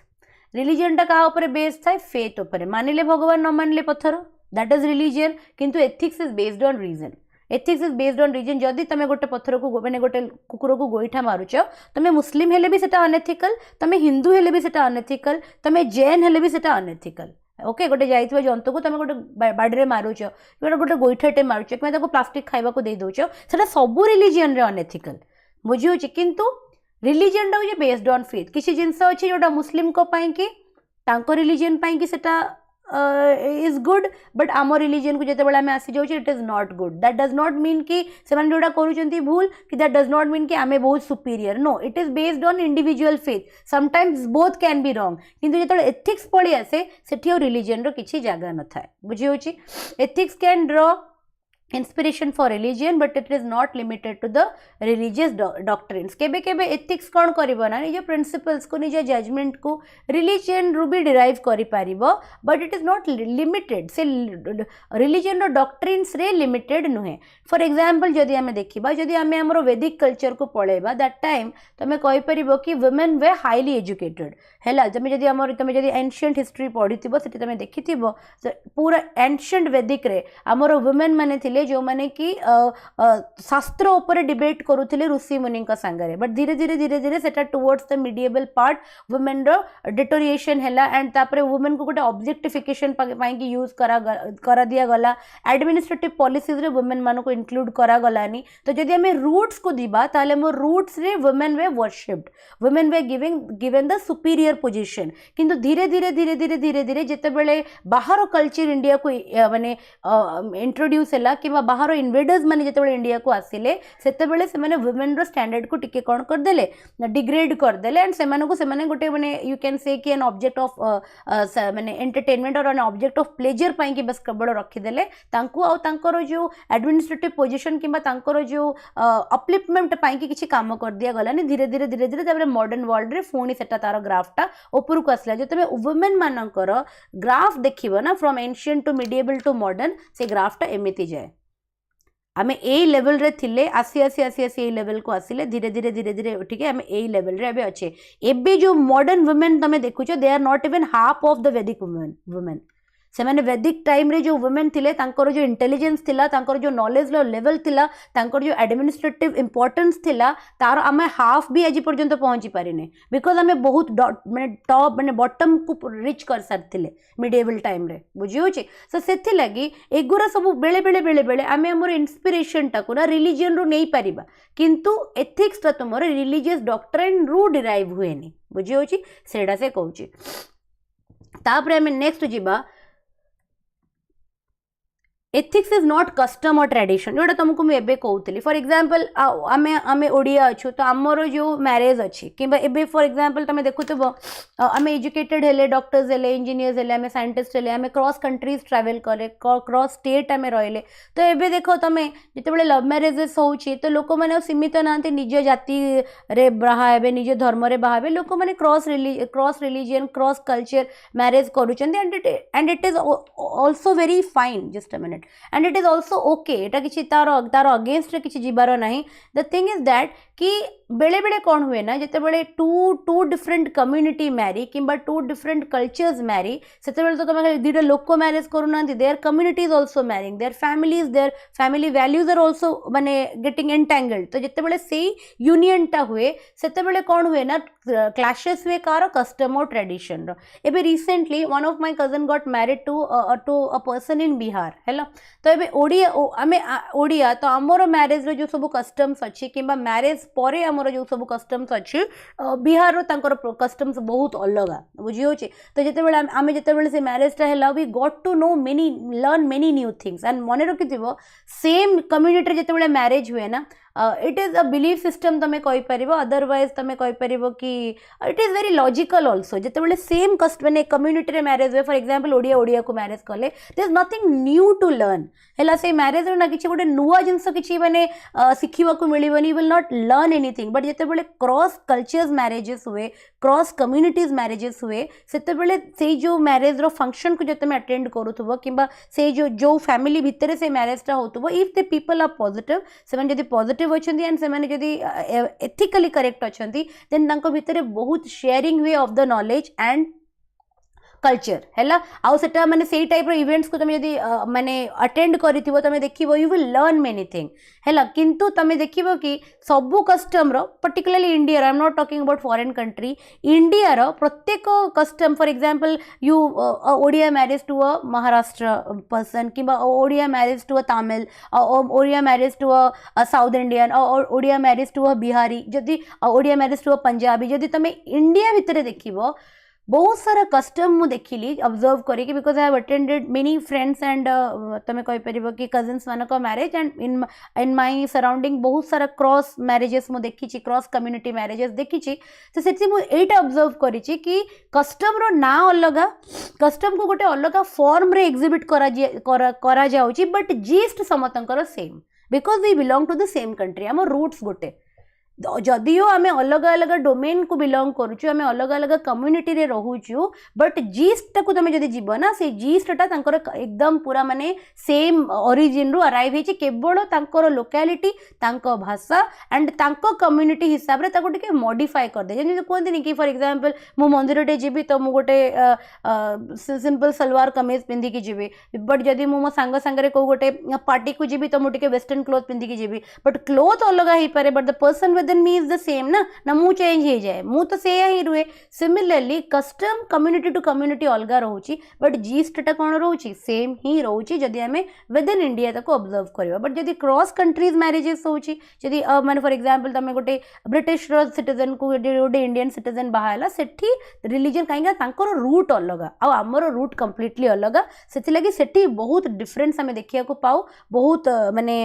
religion टा क्या ऊपर बेस्ड थाए फेथ ऊपर मानिले भगवान न मानिले पत्थर दैट इज रिलीजन किंतु ethics is based on reason ethics is based on reason जदि तुम गोटे पत्थर को मैंने गोटे कुकुर को गोईठा मारुच तुम मुस्लिम हेले भी सेटा अनएथिकल तुम हिंदू हेले भी सेटा अनएथिकल तुम जैन हेले भी सेटा अनएथिकल ओके गोटे जाइए जंतु को तुम गोटे बाड़ी मारुच गोटे गोईठाटे मारुच कि प्लास्टिक खाइबा को दे दौच से सब रिलीजन रे अनएथिकल बुझी होची किंतु रिलीजन टा हूँ बेस्ड ऑन फेथ किसी जिनस अच्छी जोटा मुस्लिम को पाई कि तांको रिलीजन पाई कि सेटा इज गुड बट आम रिलीजन को जिते आम आसी जाऊँ it is not good that does not mean कि से जोड़ा करुँच भूल कि दैट डज नॉट मीन कि आम बहुत superior no it is based on individual faith sometimes both can be wrong किंतु जो एथिक्स पड़ी आसे से रिलीजन किसी जगह न था बुझी होची ethics can draw inspiration for religion but it is not limited to the religious doctrines केबे केबे ethics कौन करिवो ना निज principles को निज judgment को religion रू भी derive करि पारिबो but it is not limited से religion रो doctrines रे limited नुहे for example जदि हमें देखिबा जदि हमें हमरो वैदिक culture को पढेबा that time तमे कहि परिबो कि women were highly educated हैला जमे जदि हमर तमे जदि ancient history पढिथिबो सेठी तमे देखिथिबो पूरा ancient वैदिक रे हमरो women माने थिले जो माने कि शास्त्र ऊपर डिबेट करुले ऋषि मुनि सांगरे बट धीरे धीरे धीरे धीरे सेटा towards the medieval part women रो डिटोरिएशन हैला एंड तापरे वुमेन को गोटे ऑब्जेक्टिफिकेशन पाई कि यूज करा दिया गला एडमिनिस्ट्रेटिव पॉलिसीज रे वुमेन मानको इंक्लूड करा गलानी तो जदि हमें रूट्स को दिबा ताले मो रूट्स रे women way worshipped women way given the superior position किंतु धीरे धीरे धीरे धीरे धीरे धीरे जेते बेले बाहर कल्चर इंडिया को माने इंट्रोड्यूस हैला कि बाहर इन्वेडर्स माने जेते इंडिया को आसिले सेते बेले से माने वुमेन रो स्टैंडर्ड को टिके कोन कर देले डिग्रेड कर देले एंड से माने को से माने गोटे माने यू कैन से कि एन ऑब्जेक्ट ऑफ माने एंटरटेनमेंट और एन ऑब्जेक्ट ऑफ प्लेजर पाई कि बस कबड़ रखी देले तांको आ तांकर जो एडमिनिस्ट्रेटिव पोजीशन किबा तांकर जो अपलिफ्टमेंट पाई कि किछि काम कर दिया गलानी धीरे धीरे धीरे धीरे तापर मॉडर्न वर्ल्ड रे फोनी सेटा तार ग्राफटा ऊपर को आसला जेते वुमेन मानकर ग्राफ देखिबो ना from ancient to medieval to modern से ग्राफटा एमिति जाए आमे ए लेवल रे थिले आसी आसी आसी आसी ए लेवल को आसिले धीरे धीरे धीरे धीरे उठिके आमे ए लेवल रे अबे अच्छे एबे जो मॉडर्न वुमेन तमे देखुचो they are not even half of the Vedic women से माने वैदिक टाइम रे जो वुमेन थिले तांकर जो इंटेलिजेंस थिला तांकर जो नॉलेज लो लेवल थिला तांकर जो एडमिनिस्ट्रेटिव इंपोर्टेंस थिला तार आमे हाफ भी आज पर्यंत पहुंची पारिने बिकॉज आमे बहुत माने टॉप माने बॉटम को रिच कर सारथिले मिडिएबल टाइम रे बुझी होची सो सेथि लागि एगुरा सब बेले बेले बेले बेले आमे हमर इंस्पिरेशन टाको ना रिलीजन रो नै पारिबा किंतु एथिक्स ता तुमर रिलीजियस डॉक्ट्रिन रू डिराइव हुएनी बुझी होची सेडा से कहूची तापरे आमे नेक्स्ट जिबा एथिक्स इज नॉट कस्टम और ट्रेडिशन जोटा तुमको मुझे कहूली फॉर एग्जांपल आमे आमे ओडिया अच्छु तो आमर जो मैरेज अच्छी कि एबे फॉर एग्जांपल तुम देखुव आमे एजुकेटेड हेले डॉक्टर्स हेले इंजीनियर्स हेले आमे साइंटिस्ट हेले आमे क्रॉस कंट्रीज ट्रैवल करे क्रॉस स्टेट आमे रहिले तो एबे देखो तुम जिते लव मैरेजेस होची तो लोक मैंने सीमित ना निज जाति रे बाहा हेबे निज धर्म रे बाहा हेबे लोक मैंने cross religion cross culture marriage करूछन and it is also very fine just a minute and it is also okay एटा किछि तार अगेंस्ट किछि जीवार नाही द थिंग इज दैट कि बेले बेले कौन हुए ना जिते बेले टू डिफरेंट कम्युनिटी मैरी किंबा टू डिफरेंट कल्चर्स मैरी सेते बेले तो तुम दुईटा लोक मैरेज करूना their community is also marrying their family values are also माने गेटिंग एंटैंगल्ड तो जिते बेले सेही यूनियन टा हुए सेते बेले कौन हुए ना क्लैशेस हुए कार कस्टम और ट्रेडिशन रो एबे recently one of my cousin got married to a person in Bihar hello तो एबे ओडिया आमे ओडिया तो हमरो मैरेज रो जो सब कस्टम्स अछि किंबा मैरेज परे हमरो जो सब कस्टम्स अछि बिहार रो तांकर कस्टम्स बहुत अलगा बुझी होचे तो जते बेले आमे जते बेले से मैरेज टा हैला we got to know learn many new things and मने रखिथिबो सेम कम्युनिटी जते बेले मैरेज हुए ना it is a belief system तमें कहीपर अदरवाइज तमें कहीपर कि it is very logical also जिते सेम कस्ट मैंने कम्युनिटी मैरेज हुए फॉर एग्जांपल ओडिया ओडिया को मैरेज कले there is nothing new to learn है से मैरेज ना किसी गोटे नुआ जिनस किसी मैंने शिखा मिलनी you will not learn anything but जिते बड़े क्रॉस कल्चर्स मैरेजेस हुए क्रॉस कम्युनिटीज मैरेजेस हुए से जो मैरेज रो फंक्शन को जो तुम अटेंड करूथबो किंबा से जो फैमिली भितर से मैरेजटा होतबो if the people are positive से माने जदी पॉजिटिव अछंती एंड से माने जदी एथिकली करेक्ट अछंती देन तांको भितर बहुत sharing way of the knowledge and culture है आउ सेटा माने सेही टाइप रो इवेंट्स को तुम जदी माने अटेंड करिथिबो तुम देखिबो you will learn many thing है किंतु तुम देखिबो कि सबु कस्टम रो particularly India I am not talking about foreign country India रो प्रत्येक custom for example you Odia marriage to a Maharashtra person किंबा Odia marriage to a Tamil Odia marriage to a south Indian Odia marriage to a Bihari जदी Odia marriage to a Punjabi जदी तुम India भितर देखिबो बहुत सारा कस्टम मु देखिली ऑब्जर्व करी because I have attended many friends and तमें कहि परिबो कि कजिन्स मानक marriage and in my surrounding बहुत सारा क्रॉस मैरेजेस मु देखिछि क्रॉस कम्युनिटी मैरेजेस देखिछि तो सेठी मु एटा ऑब्जर्व करिछि कि कस्टम रो ना अलगा कस्टम को गोटे अलगा फॉर्म रे एग्जिबिट करा जाउछि बट जीस्ट समतंकर same because we belong to the same country आम रूट्स गोटे जदियो आम अलग अलग डोमेन को बिलोंग करुचु आम अलग अलग कम्युनिटी रे रहूचु बट जीस्ट को तुम जदि जीव ना से जीस्टा तांकर एकदम पूरा माने सेम ओरिजिन रु अराइव हेछि केवल तांकर लोकालिटी तांको भाषा एंड तांको कम्युनिटी हिसाब रे ताको टिके मॉडिफाई कर दे जेनि कोनते नि कि फॉर एग्जांपल मु मंदिर टे जीबी तो मु गोटे सिंपल सलवार कमीज पिंदी की जीबी बट जदि मु मो संग संगरे को गोटे पार्टी को जीबी तो मु टिके वेस्टर्न क्लॉथ पिंदी की जीबी बट क्लॉथ अलग ही पारे but the person with in me is the same ना मु चेंज हो जाए मु तो से ही रुए similarly custom community to community अलग रोची बट जीस्टा कौन रोची सेम ही रोची जदि आमे विद इन इंडिया ताको ऑब्जर्व करबा बट जदि क्रॉस कंट्रीज मैरिजेस होची जदि माने फॉर एग्जांपल तमे गोटे ब्रिटिश सिटीजन को गोटे इंडियन सिटीजन बाहाला सेठी रिलीजन काइंगा तांकर रूट अलग आ हमर रूट कंप्लीटली अलग सेति लगी सेठी बहुत डिफरेंस हमें देखिया को पाऊ बहुत माने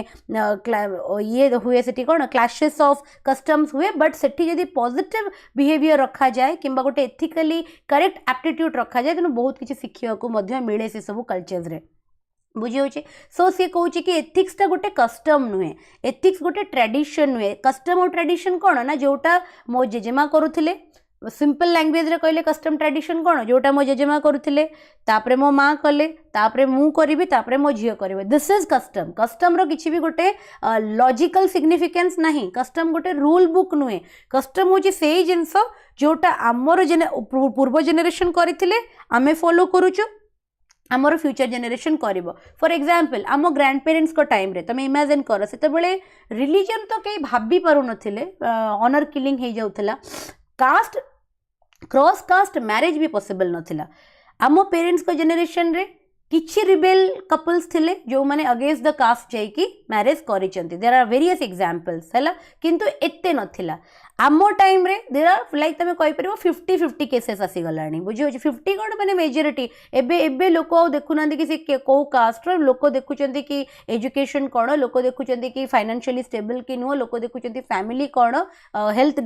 ये हुए सेठी कोन क्लैशेस ऑफ कस्टम्स हुए बट सेठी जदि पॉजिटिव बिहेवियर रखा जाए किंबा गोटे एथिकली करेक्ट एप्टीट्यूड रखा जाए तेणु बहुत किसी शिखिया को मध्य मिले से सब कल्चर्स रे बुझी होचे सो सी कहूँ कि एथिक्सटा गोटे कस्टम नुहे एथिक्स गोटे ट्रेडिशन नुहे कस्टम और ट्रेडिशन कौन ना जोटा मो जेजेमा करुथिले सिंपल लैंग्वेज रे कहले कस्टम ट्रेडिशन कौन जोटा मो जेजेमा करुथिले तापरे मो माँ कले तापरे मु करिबी तापरे मो झियो करिवे दिस इज कस्टम कस्टम रो किछि भी गोटे लॉजिकल सिग्निफिकेंस नहीं कस्टम गोटे रूल बुक नुहे कस्टम होची सेही जिंस जोटा आमर पूर्व जेनेरेशन करथिले आमे फॉलो करूछु आमर फ्यूचर जेनेरेशन करिवो फॉर एग्जांपल आम ग्रैंड पेरेंट्स को टाइम रे तमे इमेजिन कर सेते बेले रिलीजन तो कई भाबी पारु नथिले ऑनर किलिंग हे जाउथला कास्ट क्रॉस कास्ट मैरिज भी पॉसिबल नथिला आम पेरेंट्स को जेनेरेशन रे किछि रिबेल कपल्स थिले जो माने अगेंस्ट द कास्ट जाइकी मैरिज करिसेंती देयर आर वेरियस एग्जांपल्स हैला किंतु एते नथिला आमो टाइम रे देयर आर लाइक तमे कहि परिबो 50-50 केसेस आसी गलानी बुझियो 50 कोन माने मेजॉरिटी एबे लोक देखु नांदी कि से को कास्ट रो लोक देखुचंती कि एजुकेशन कोन लोक देखुचंती कि फाइनेंशियली स्टेबल कि नो लोक देखुचंती फैमिली कोन हेल्थ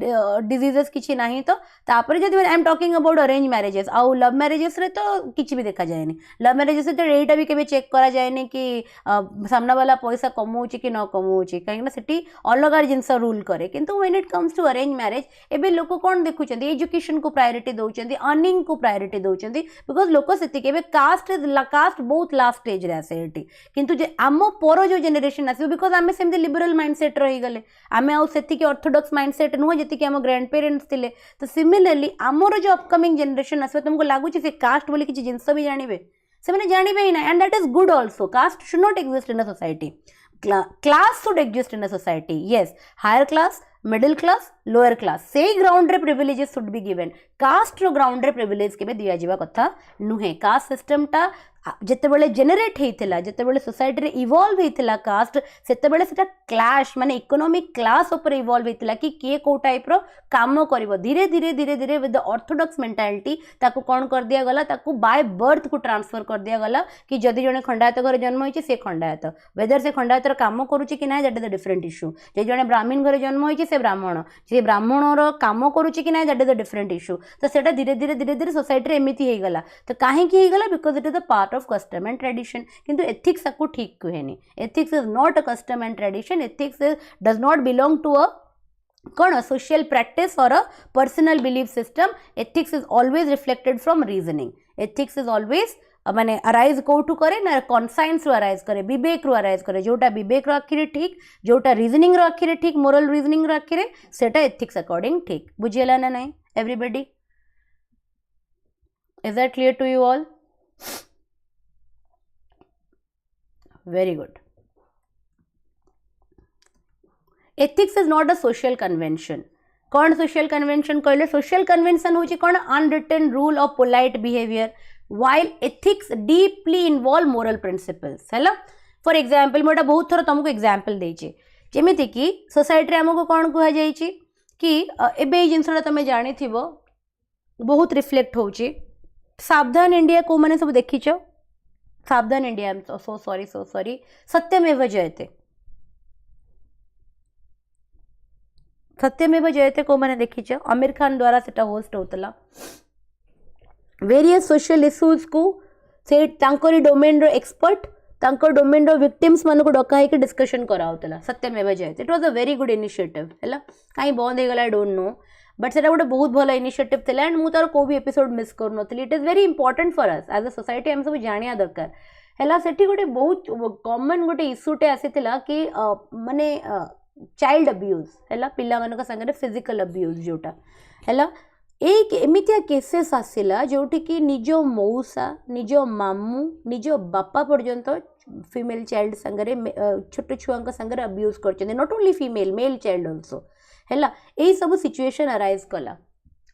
डिजीजेस किछि नाही तो तापर जदि I am talking about arrange marriages आ लव मैरिजेस रे तो किछि भी देखा जायनी लव मैरिजेस तो एटा भी केबे चेक करा जायनी कि सामना वाला पैसा कमाउची कि न कमाउची काहेकि ना सेठी अलग जिंस रूल करे किंतु when it comes to arrange marriage एबे लोक कोन देखुचंती एजुकेशन को प्रायोरिटी दउचंती अर्निंग को प्रायोरिटी दउचंती बिकॉज लोक सेति केबे कास्ट बहुत लास्ट स्टेज रे आसे एटी किंतु जे आमो पर जो जनरेशन आसे बिकॉज आमे सेमते लिबरल माइंडसेट रही गले आमे आउ सेति के ऑर्थोडॉक्स माइंडसेट नुह जेति के आम ग्रैंड पेरेंट्स थिले तो सिमिलरली आमर जो अपकमिंग जनरेशन आसे तुमको लागुची से कास्ट बोली किछि जिंस भी जानिबे से मैंने जानवे ही ना and that is good also caste should not exist in a society class should exist in a society yes higher class middle class lower class से ग्राउंड रे privileges should be given caste रो ground रे privilege केबे दिया जिबा कथा नुहे caste system टा जेतेबेले जेनेरेट हेइथिला जेतेबेले सोसाइटी रे इवॉल्व हेइथिला कास्ट सेतेबेले सेटा क्लैश माने इकोनॉमिक क्लास ऊपर इवॉल्व हेइथिला कि के को टाइप रो काम करिवो धीरे धीरे धीरे धीरे विद द ऑर्थोडॉक्स मेंटालिटी ताको कोन कर दिया गला ताको बाय बर्थ को ट्रांसफर कर दिया गला कि जदि जने खंडायत घर जन्म होइछि से खंडायत वेदर से खंडायत रो काम करूछि कि नाही that is the different issue जे जने ब्राह्मण घर जन्म होइछि से ब्राह्मण रो काम करूछि कि नाही that is the different issue तो सेटा धीरे धीरे धीरे धीरे सोसाइटी रे एमिति हे गला तो काहे कि हे गला because it is the part of custom and tradition किंतु ethics को ठीक कहनी ethics is not a custom and tradition ethics does not belong to a कौन social practice or a personal belief system ethics is always reflected from reasoning ethics is always माने arise कोठू करे ना conscience रो arise करे विवेक रो arise करे जोटा विवेक रो आखिरे ठीक जोटा reasoning रो आखिरे ठीक मोरल रीजनिंग रो आखिरे सेटा एथिक्स अकॉर्डिंग ठीक बुझियला ना नहीं everybody is that clear to you all very good ethics is not a social convention कौन social convention कहले social convention होची कौन unwritten rule of polite behavior while ethics deeply involve moral principles हैला for example मोटा बहुत थोड़ा तुमको example देइचे जेमिति कि सोसाइटी रे हमको कौन कहा जाइची कि एबे जिनसटा तमे जानि थिबो बहुत रिफ्लेक्ट होची सावधान इंडिया को माने सब देखिचो सावधान India I am so sorry सत्यमेव जयते सत्यमेव जयते को मैंने देखी आमिर खान द्वारा सेटा होस्ट होतला वेरियस सोशल इश्यूज को से तांकोरी डोमेन रो एक्सपर्ट तांको डोमेन रो विक्टिम्स मन को डका के डिस्कशन करा होतला सत्यमेव जयते it was a very good initiative हैला काई बंद हे गला आई डोंट नो बट सेटा गोटे बहुत भल इनिशिएटिव थिला एंड मु तार को भी एपिसोड मिस कर नथली it is very important for us as a society हम सब जानिया दरकार हैला सेठी गोटे बहुत कॉमन गोटे इश्यूटे आसीथिला कि माने चाइल्ड अब्यूज हैला पिला मन का संगे फिजिकल अब्यूज जोटा हैला एक एमितिया केसेस आसिला जोठी कि निजो मौसा निजो मामू निजो बापा पर्यंत फीमेल चाइल्ड संगे छोट छुआ संगे अब्यूज करछन not only female male child also हैला एई सब सिचुएशन अराइज कला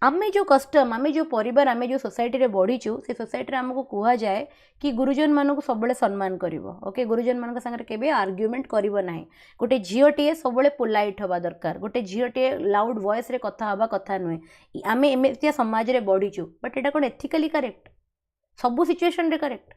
आमे जो कस्टम आमे जो परिवार आमे जो सोसाइटी रे बढ़ीचु से सोसाइटी रे हमको कुहा जाए कि गुरुजन मान को सबले सम्मान करिवो ओके गुरुजन मान संगे केबे आर्गुमेंट करिवो नाही गोटे झियोटीए सबले पोलाइट हवा दरकार गोटे झियोटीए लाउड वॉइस रे कथा हवा कथा नुहे आमे एमितिया समाज रे बढ़ीचु but Etah cone ethically correct सब सिचुएशन रे करेक्ट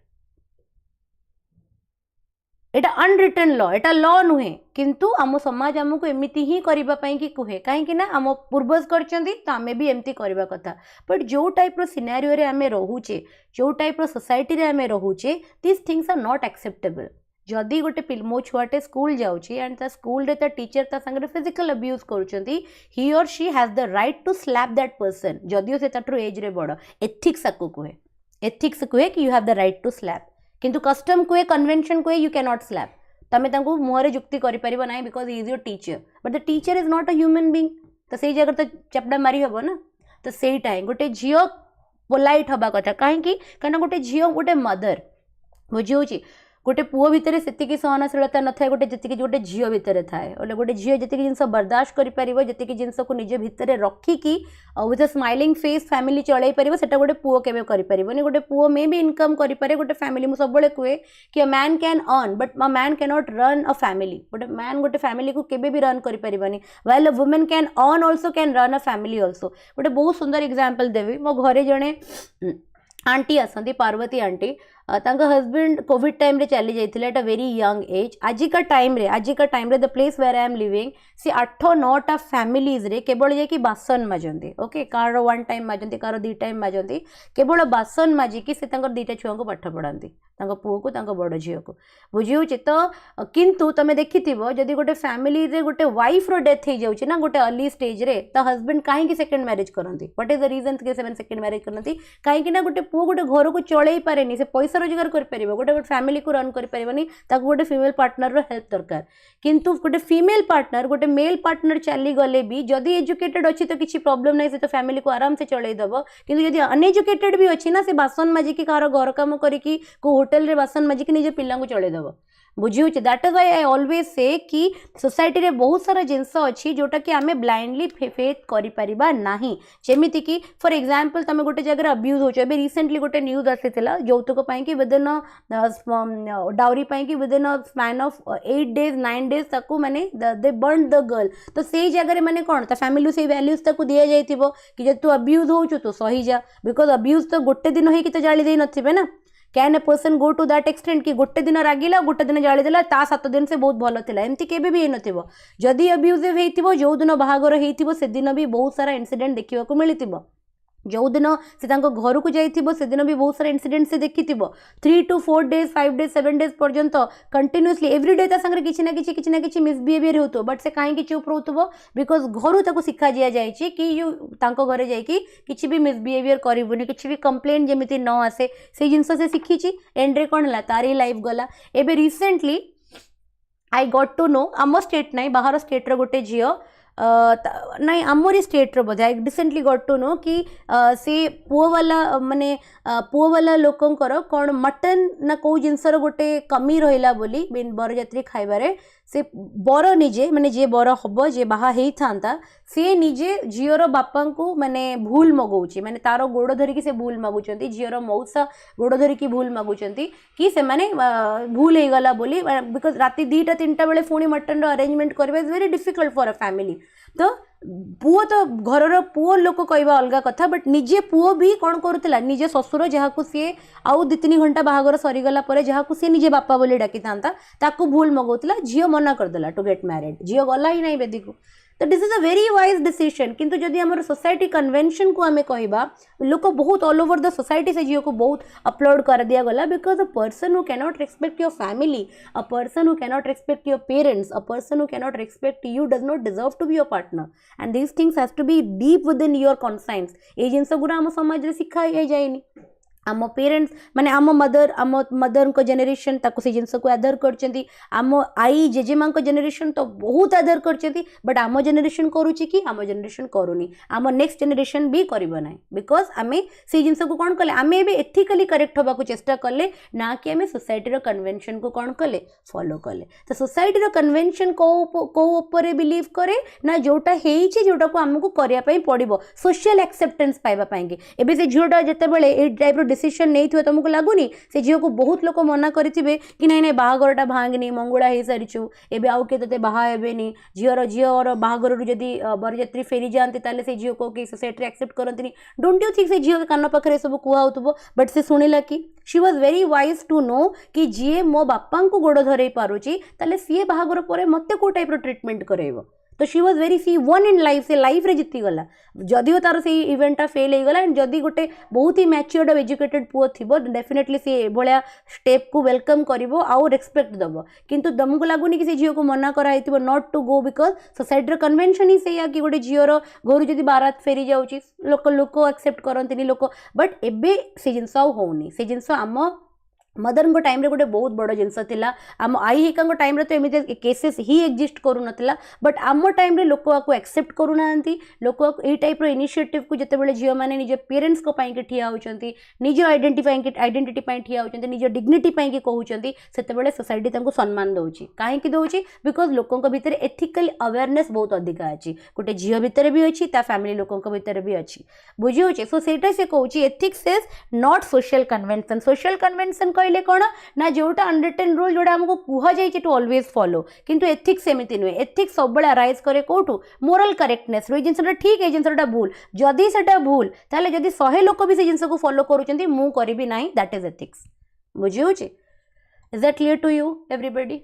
एटा अनरिटन लॉ एटा लॉ नुहे किंतु आम समाज आमको एमती ही करबा पई कि कुहे कहीं ना आम पूर्वज करचंदी तो आमे भी एमती करबा कथा बट जो टाइप रो सिनेरियो रे आमे रहूचे जो टाइप रो सोसाइटी रे आमे रहूचे this things are not acceptable जदि गोटे मो छुआटे स्कूल जाउची एंड ता स्कूल रे ता टीचर ता संगे फिजिकल अब्यूज करूचंती he or she has the right to slap that person जदियो से ताटरो एज रे बड़ एथिक्स कुहे कि you have the right to slap किंतु कस्टम कुए कन्वेंशन कुए यू कैन नॉट स्लैप तमें तांको मुहरे जुक्ति करि परिबो नाही because he is your teacher but the teacher is not a human being तो सेई जगह तो चपड़ा मारी हबो ना तो सेई टाइम गोटे झियो पोलाइट हबा कथा काहे कि कना गोटे झियो गोटे मदर बुझियोची गोटे पुओ भितर से सहनशीलता न था गोटे जी गोटे झील भितर थाए गोटे झील जी जिन बर्दाश्त कर जी जिनस को निज भितर रखिकी with a smiling face family चलई पार से गोटे पुओ केबे करिपरिबनी गोटे पुओ मे भी इनकम करिपारे गोटे फैमिली मु सब कहे कि a man can earn but a man can not run a family गोटे मैन गोटे फैमिली को केबे भी रन करिपरिबनी while a women can earn also can run a family also गोटे बहुत सुंदर एग्जांपल देवी मो घरे जड़े आंटी आसती Parvati aunty husband COVID time रे चली जाइए at a very young age आजिका टाइम रे the place where I am living see 8-9टा फैमिलीज रे केवल जाकि बासन माजती ओके कार 1 टाइम माजती कार 2 टाइम माजती केवल बासन माजिकी से 2टा छुआ को पाठ पढ़ाती पुओ को बड़ झील को बुझी तो किंतु तुम देखि जदि गोटे फैमिली रे गोटे वाइफ रो डेथ हो जाउछि ना गोटे अर्ली स्टेज रे तो हस्बैंड कहीं सेकंड मैरिज करती व्हाट इज द रीजन कि से सेकंड मैरिज करती कहीं ना गोटे पुओ गोटे घर को चलई पारे से पैसा रोजगार कर गोटे फैमिली को रन कर गोटे फीमेल पार्टनर रो हेल्प दरकार किंतु गोटे फीमेल पार्टनर गोटे मेल पार्टनर चली गले भी जदि एजुकेटेड अच्छी तो किसी प्रॉब्लम नहीं से तो फैमिली को आराम से चलईदेव किंतु जदि अनएजुकेटेड भी अच्छी ना से बासन माजिकी कार घर कम करी होटेल रे बासन माजिकी निज पिला को चलईदेव बुझी होची that is why I always say कि सोसाइटी रे बहुत सारा जिंस अछि जोटा कि आमे ब्लाइंडली फेथ करि परिबा नाही जेमिति कि फॉर एग्जांपल तमे गोटे जगह अब्यूज होछ एबे रिसेंटली गोटे न्यूज आसीथिला जौतुक पई कि विद इन डाउरी पई कि with in span of 8 days 9 days ताकू माने दे बर्न द गर्ल तो सेही जगह रे माने कोन ता फैमिली से वैल्यूज ताकू दिया जाइथिबो कि जे तू अब्यूज होछ तो सही जा बिकॉज अब्यूज तो गोटे दिन होई कि तो जाली देई नथिबे ना can a person go to that extent कि गोटे दिन रागिला गोटे दिन जाली देला ता 7 दिन से बहुत भल थिला एमती केबे भी नथिबो जदी अब्यूजिव हेतिबो जो दिन बाहागर हेतिबो से दिन भी बहुत सारा इंसिडेंट देखिबा को मिलितिबो जो दिन से घर को जाइथिबो से दिन भी बहुत सारा इंसिडेंट से देखिथिबो 3 to 4 days 5 days 7 days पर्यंत कंटिन्यूअसली एवरीडे ता संगे किछि ना किछि मिसबिहेवियर होतो बट से काहे कि चुप रहउतबो बिकॉज घरु ताको सिखा दिया जायछि कि यू तांको घरे जाई कि किछि भी मिसबिहेवियर करिवोनी किछि भी कंप्लेंट जेमिति न आसे से जिंस से सिखिछि एंड रे कोन ला तारी लाइफ गला एबे recently I got to know आम स्टेट नाही बाहर स्टेट रो गोटे जियो नहीं आमरी स्टेट रो बोधे I recently got to know कि से पुओ वाला माने पुओ वाला लोकंकर कौन मटन ना कौ जिनसर गोटे कमी रहिला बोली बरजात्री खाइबारे से बर निजे माने जे बर हब जे बाहा हेई थांता से निजे झीवर बापा को माने भूल मगौची माने तारो गोड़ धरिकी से भूल मागुचंती झीवर मौसा गोड़ धरिकी भूल मागुचंती कि से माने भूल हे गला बोली बिकॉज राती 2टा 3टा बेले पुणी मटन रो अरेंजमेंट करबा is very difficult for a family तो पुओ तो घर पुओ लोक कहवा अलग कथा बट निजे पुओ भी कौन करुला निजे ससुर जहाँ सी आउ 2-3 घंटा बाहागर सरीगला जहाँ सी निजे बापा बोली डाकी था भूल मगौला झील मना करदेला टू गेट मैरिड झील गला ही नहीं बेदी को तो this is a very wise decision किंतु जदि आम सोसाइटी कन्वेंशन को आम कहवा लोक बहुत ऑल ओवर द सोसाइटी से झील को बहुत अपलोड कर दिया गला because a person who cannot respect your family a person who cannot respect your parents a person who cannot respect you does not deserve to be your partner and these things has to be deep within your conscience ये जिनस गुड़ा आम समाज में शिखा जाएनि आम parents माने आम mother को जेनेरेशन ताको से जिनस को आदर करचंती आम आई जेजेमा को जेनेरेशन तो बहुत आदर करचंती बट आम जेनेरेशन करूची कि आम जेनेरेशन करूनी आम नेक्स्ट जेनेरेशन भी करिबो नाही बिकॉज आमे से जिनस को कोन कले आमे भी एथिकली करेक्ट होबा को चेष्टा कले ना कि आमे सोसाइटी रो कन्वेंशन को कोन कले फॉलो कले तो सोसाइटी रो कन्वेंशन को ऊपर बिलीव करे ना जोटा हेइची जोटा को हमको करिया पई पड़िबो सोशल एक्सेप्टेंस पाइबा पाएंगे एबे से झियोटा जते बेले ए टाइप रो डिसीजन नहीं थो तुमको लगुनि से झील को बहुत लोग मना करेंगे कि नहीं नहीं बाहागरटा भांगनी मंगुड़ा हो सारीचु एबे आउ के ते बाहा हेबेनी झीर बाहागर जदि बरजात्री फेरी जाती ताले से झील को कि सोसाइटी एक्सेप्ट करती डोंट यू थिंक से झील कान पाखे सब कहउथबो बट से शुणिला कि she was very wise to know कि जी मो बापा को गोड़ धरई पारुची ताले सी बाहागर पर मते को टाइप ट्रीटमेंट करेबो तो शी वाज वेरी सी वन इन लाइफ से लाइफ रे जीती गला जदिओ तार से इवेंटा फेल हो गला एंड जदि गोटे बहुत ही मैच्योर्ड एजुकेटेड पुओ थिबो डेफिनेटली से भलिया स्टेप को वेलकम करिवो आउ रेस्पेक्ट दबो किंतु तुमको लागुनी कि से झियो को मना करा हेतिबो not to go because society रो कन्वेंशन ही से या कि गोटे झियोर घर जदि बारात फेरी जाउची लोक एक्सेप्ट करंतिनी लोक बट एबे से जिंस होउनी से जिंस आम मदर को टाइम रे गोटे बहुत बड़ जिनस थिला आम आई हिका टाइम रे तो एमती केसेस ही एक्जिस्ट करू नथिला बट आम टाइम रे लोक को एक्सेप्ट करू नांती लोक ए टाइप रो इनिशिएटिव को जते बेले झियो माने निज पेरेंट्स को पई के ठिया होचंती निज आइडेंटिटी पई ठिया होचंती निज डिग्निटी पई के कहउचंती सेते बेले सोसाइटी तांको सम्मान दउची काहे कि दउची बिकॉज लोकन को भीतर एथिकल अवेयरनेस बहुत अधिक अछि गोटे झियो भीतर भी अछि ता फैमिली लोकन को भीतर भी अछि बुझी होची सो सेटा से कहउची ethics is not social convention कहले कौन ना जोटा अनरिटन रूल जोटा हमको कुहा जाई टू ऑलवेज फॉलो किंतु एथिक्स सेमिति नुहे एथिक्स सब बळे अराइज करे कोठू मोरल करेक्टनेस रो जिनसटा ठीक है जिनसटा भूल जदी सेटा भूल ताले जदी 100 लोक भी से जिनस को फॉलो करूचंती मु करबी नाही दैट इज एथिक्स बुझी होची is that clear to you everybody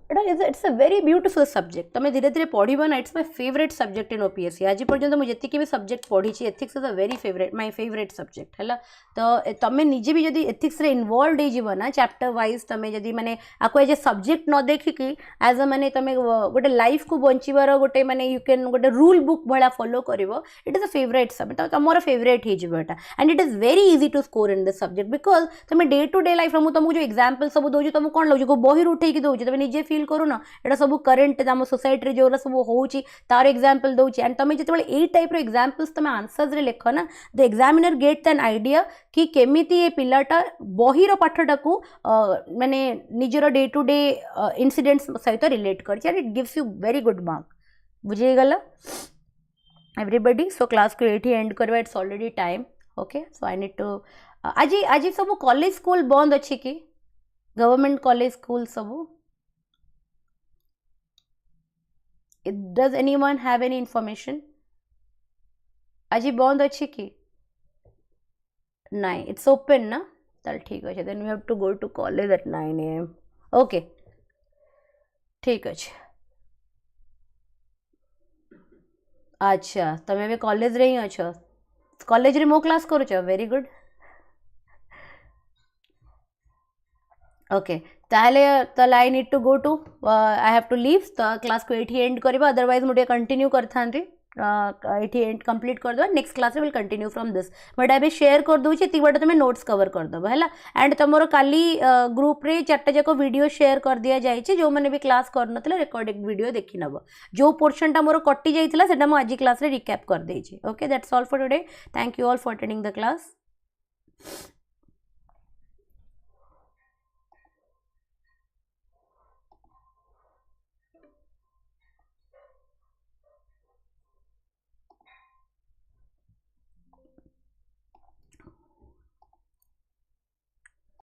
it's a very beautiful subject तुम धीरे धीरे पढ़ ना it's my favourite subject in OPSC आज पर्यंत मुझे जी भी सब्जेक्ट पढ़ी ethics is a very favourite my favourite subject है तो तुम निजे भी जब एथिक्स इनवॉल्व हो ना चैप्टर वाइज तुम जब मैंने आपको एज ए सब्जेक्ट न देखिकी एज अ मैंने तुम गोटे लाइफ को बचार गोटे मैंने यू कैन गोटे रूल बुक भाया फॉलो कर it is a favourite subject तुम फेवरेट होटा and it is very easy to score in this subject because तुम डे टू डे लाइफ मुझे तुमको जो एग्जाम्पल सब दूसरी तुमको कौन लगे बही उठे दूसरी तुम निजे फिल करूना एटा सब करेंट आम सोसाइटी जो सब होची तार एग्जांपल दउची एंड तमे जतबेले एई टाइप रो एग्जांपल्स तमे आंसर्स रे लेख ना the examiner gets an idea कि केमिति ए पिलाटा बहिर पाठटा को माने निजर डे टू डे इंसिडेंट्स सहित रिलेट करछि and it gives you very good mark बुझे गला एवरीबॉडी सो क्लास को एठी एंड करबा it's already time okay so I need to आज आज सब कॉलेज स्कूल बंद अच्छी कि गवर्नमेंट कॉलेज स्कूल सब does anyone have any information आज बंद अच्छी कि नहीं इट्स ओपन ना चल ठीक अच्छे then we have to go to college at 9 AM okay ठीक अच्छे अच्छा तमें भी कॉलेज रे ही अच्छो कॉलेज रे मो क्लास करूछ वेरी गुड ओके ताहले ताहले I need to go to I have to leave तो क्लास को एठी एंड करबा अदरवाइज मुझे कंटिन्यू करथांती एठी एंड कंप्लीट कर दो next class will continue from this but एबे शेयर कर दूची ती बट तुम नोट्स कवर कर दबो हैला एंड तमरो काली ग्रुप रे चारटा जाको वीडियो शेयर कर दिया जायछि जो माने भी क्लास कर नतले रिकॉर्डिंग वीडियो देखि नबो जो पोर्शन टा मोर कटि जाइतिला सेटा मो आज क्लास रे रिकैप कर देछि okay that's all for today thank you all for attending the class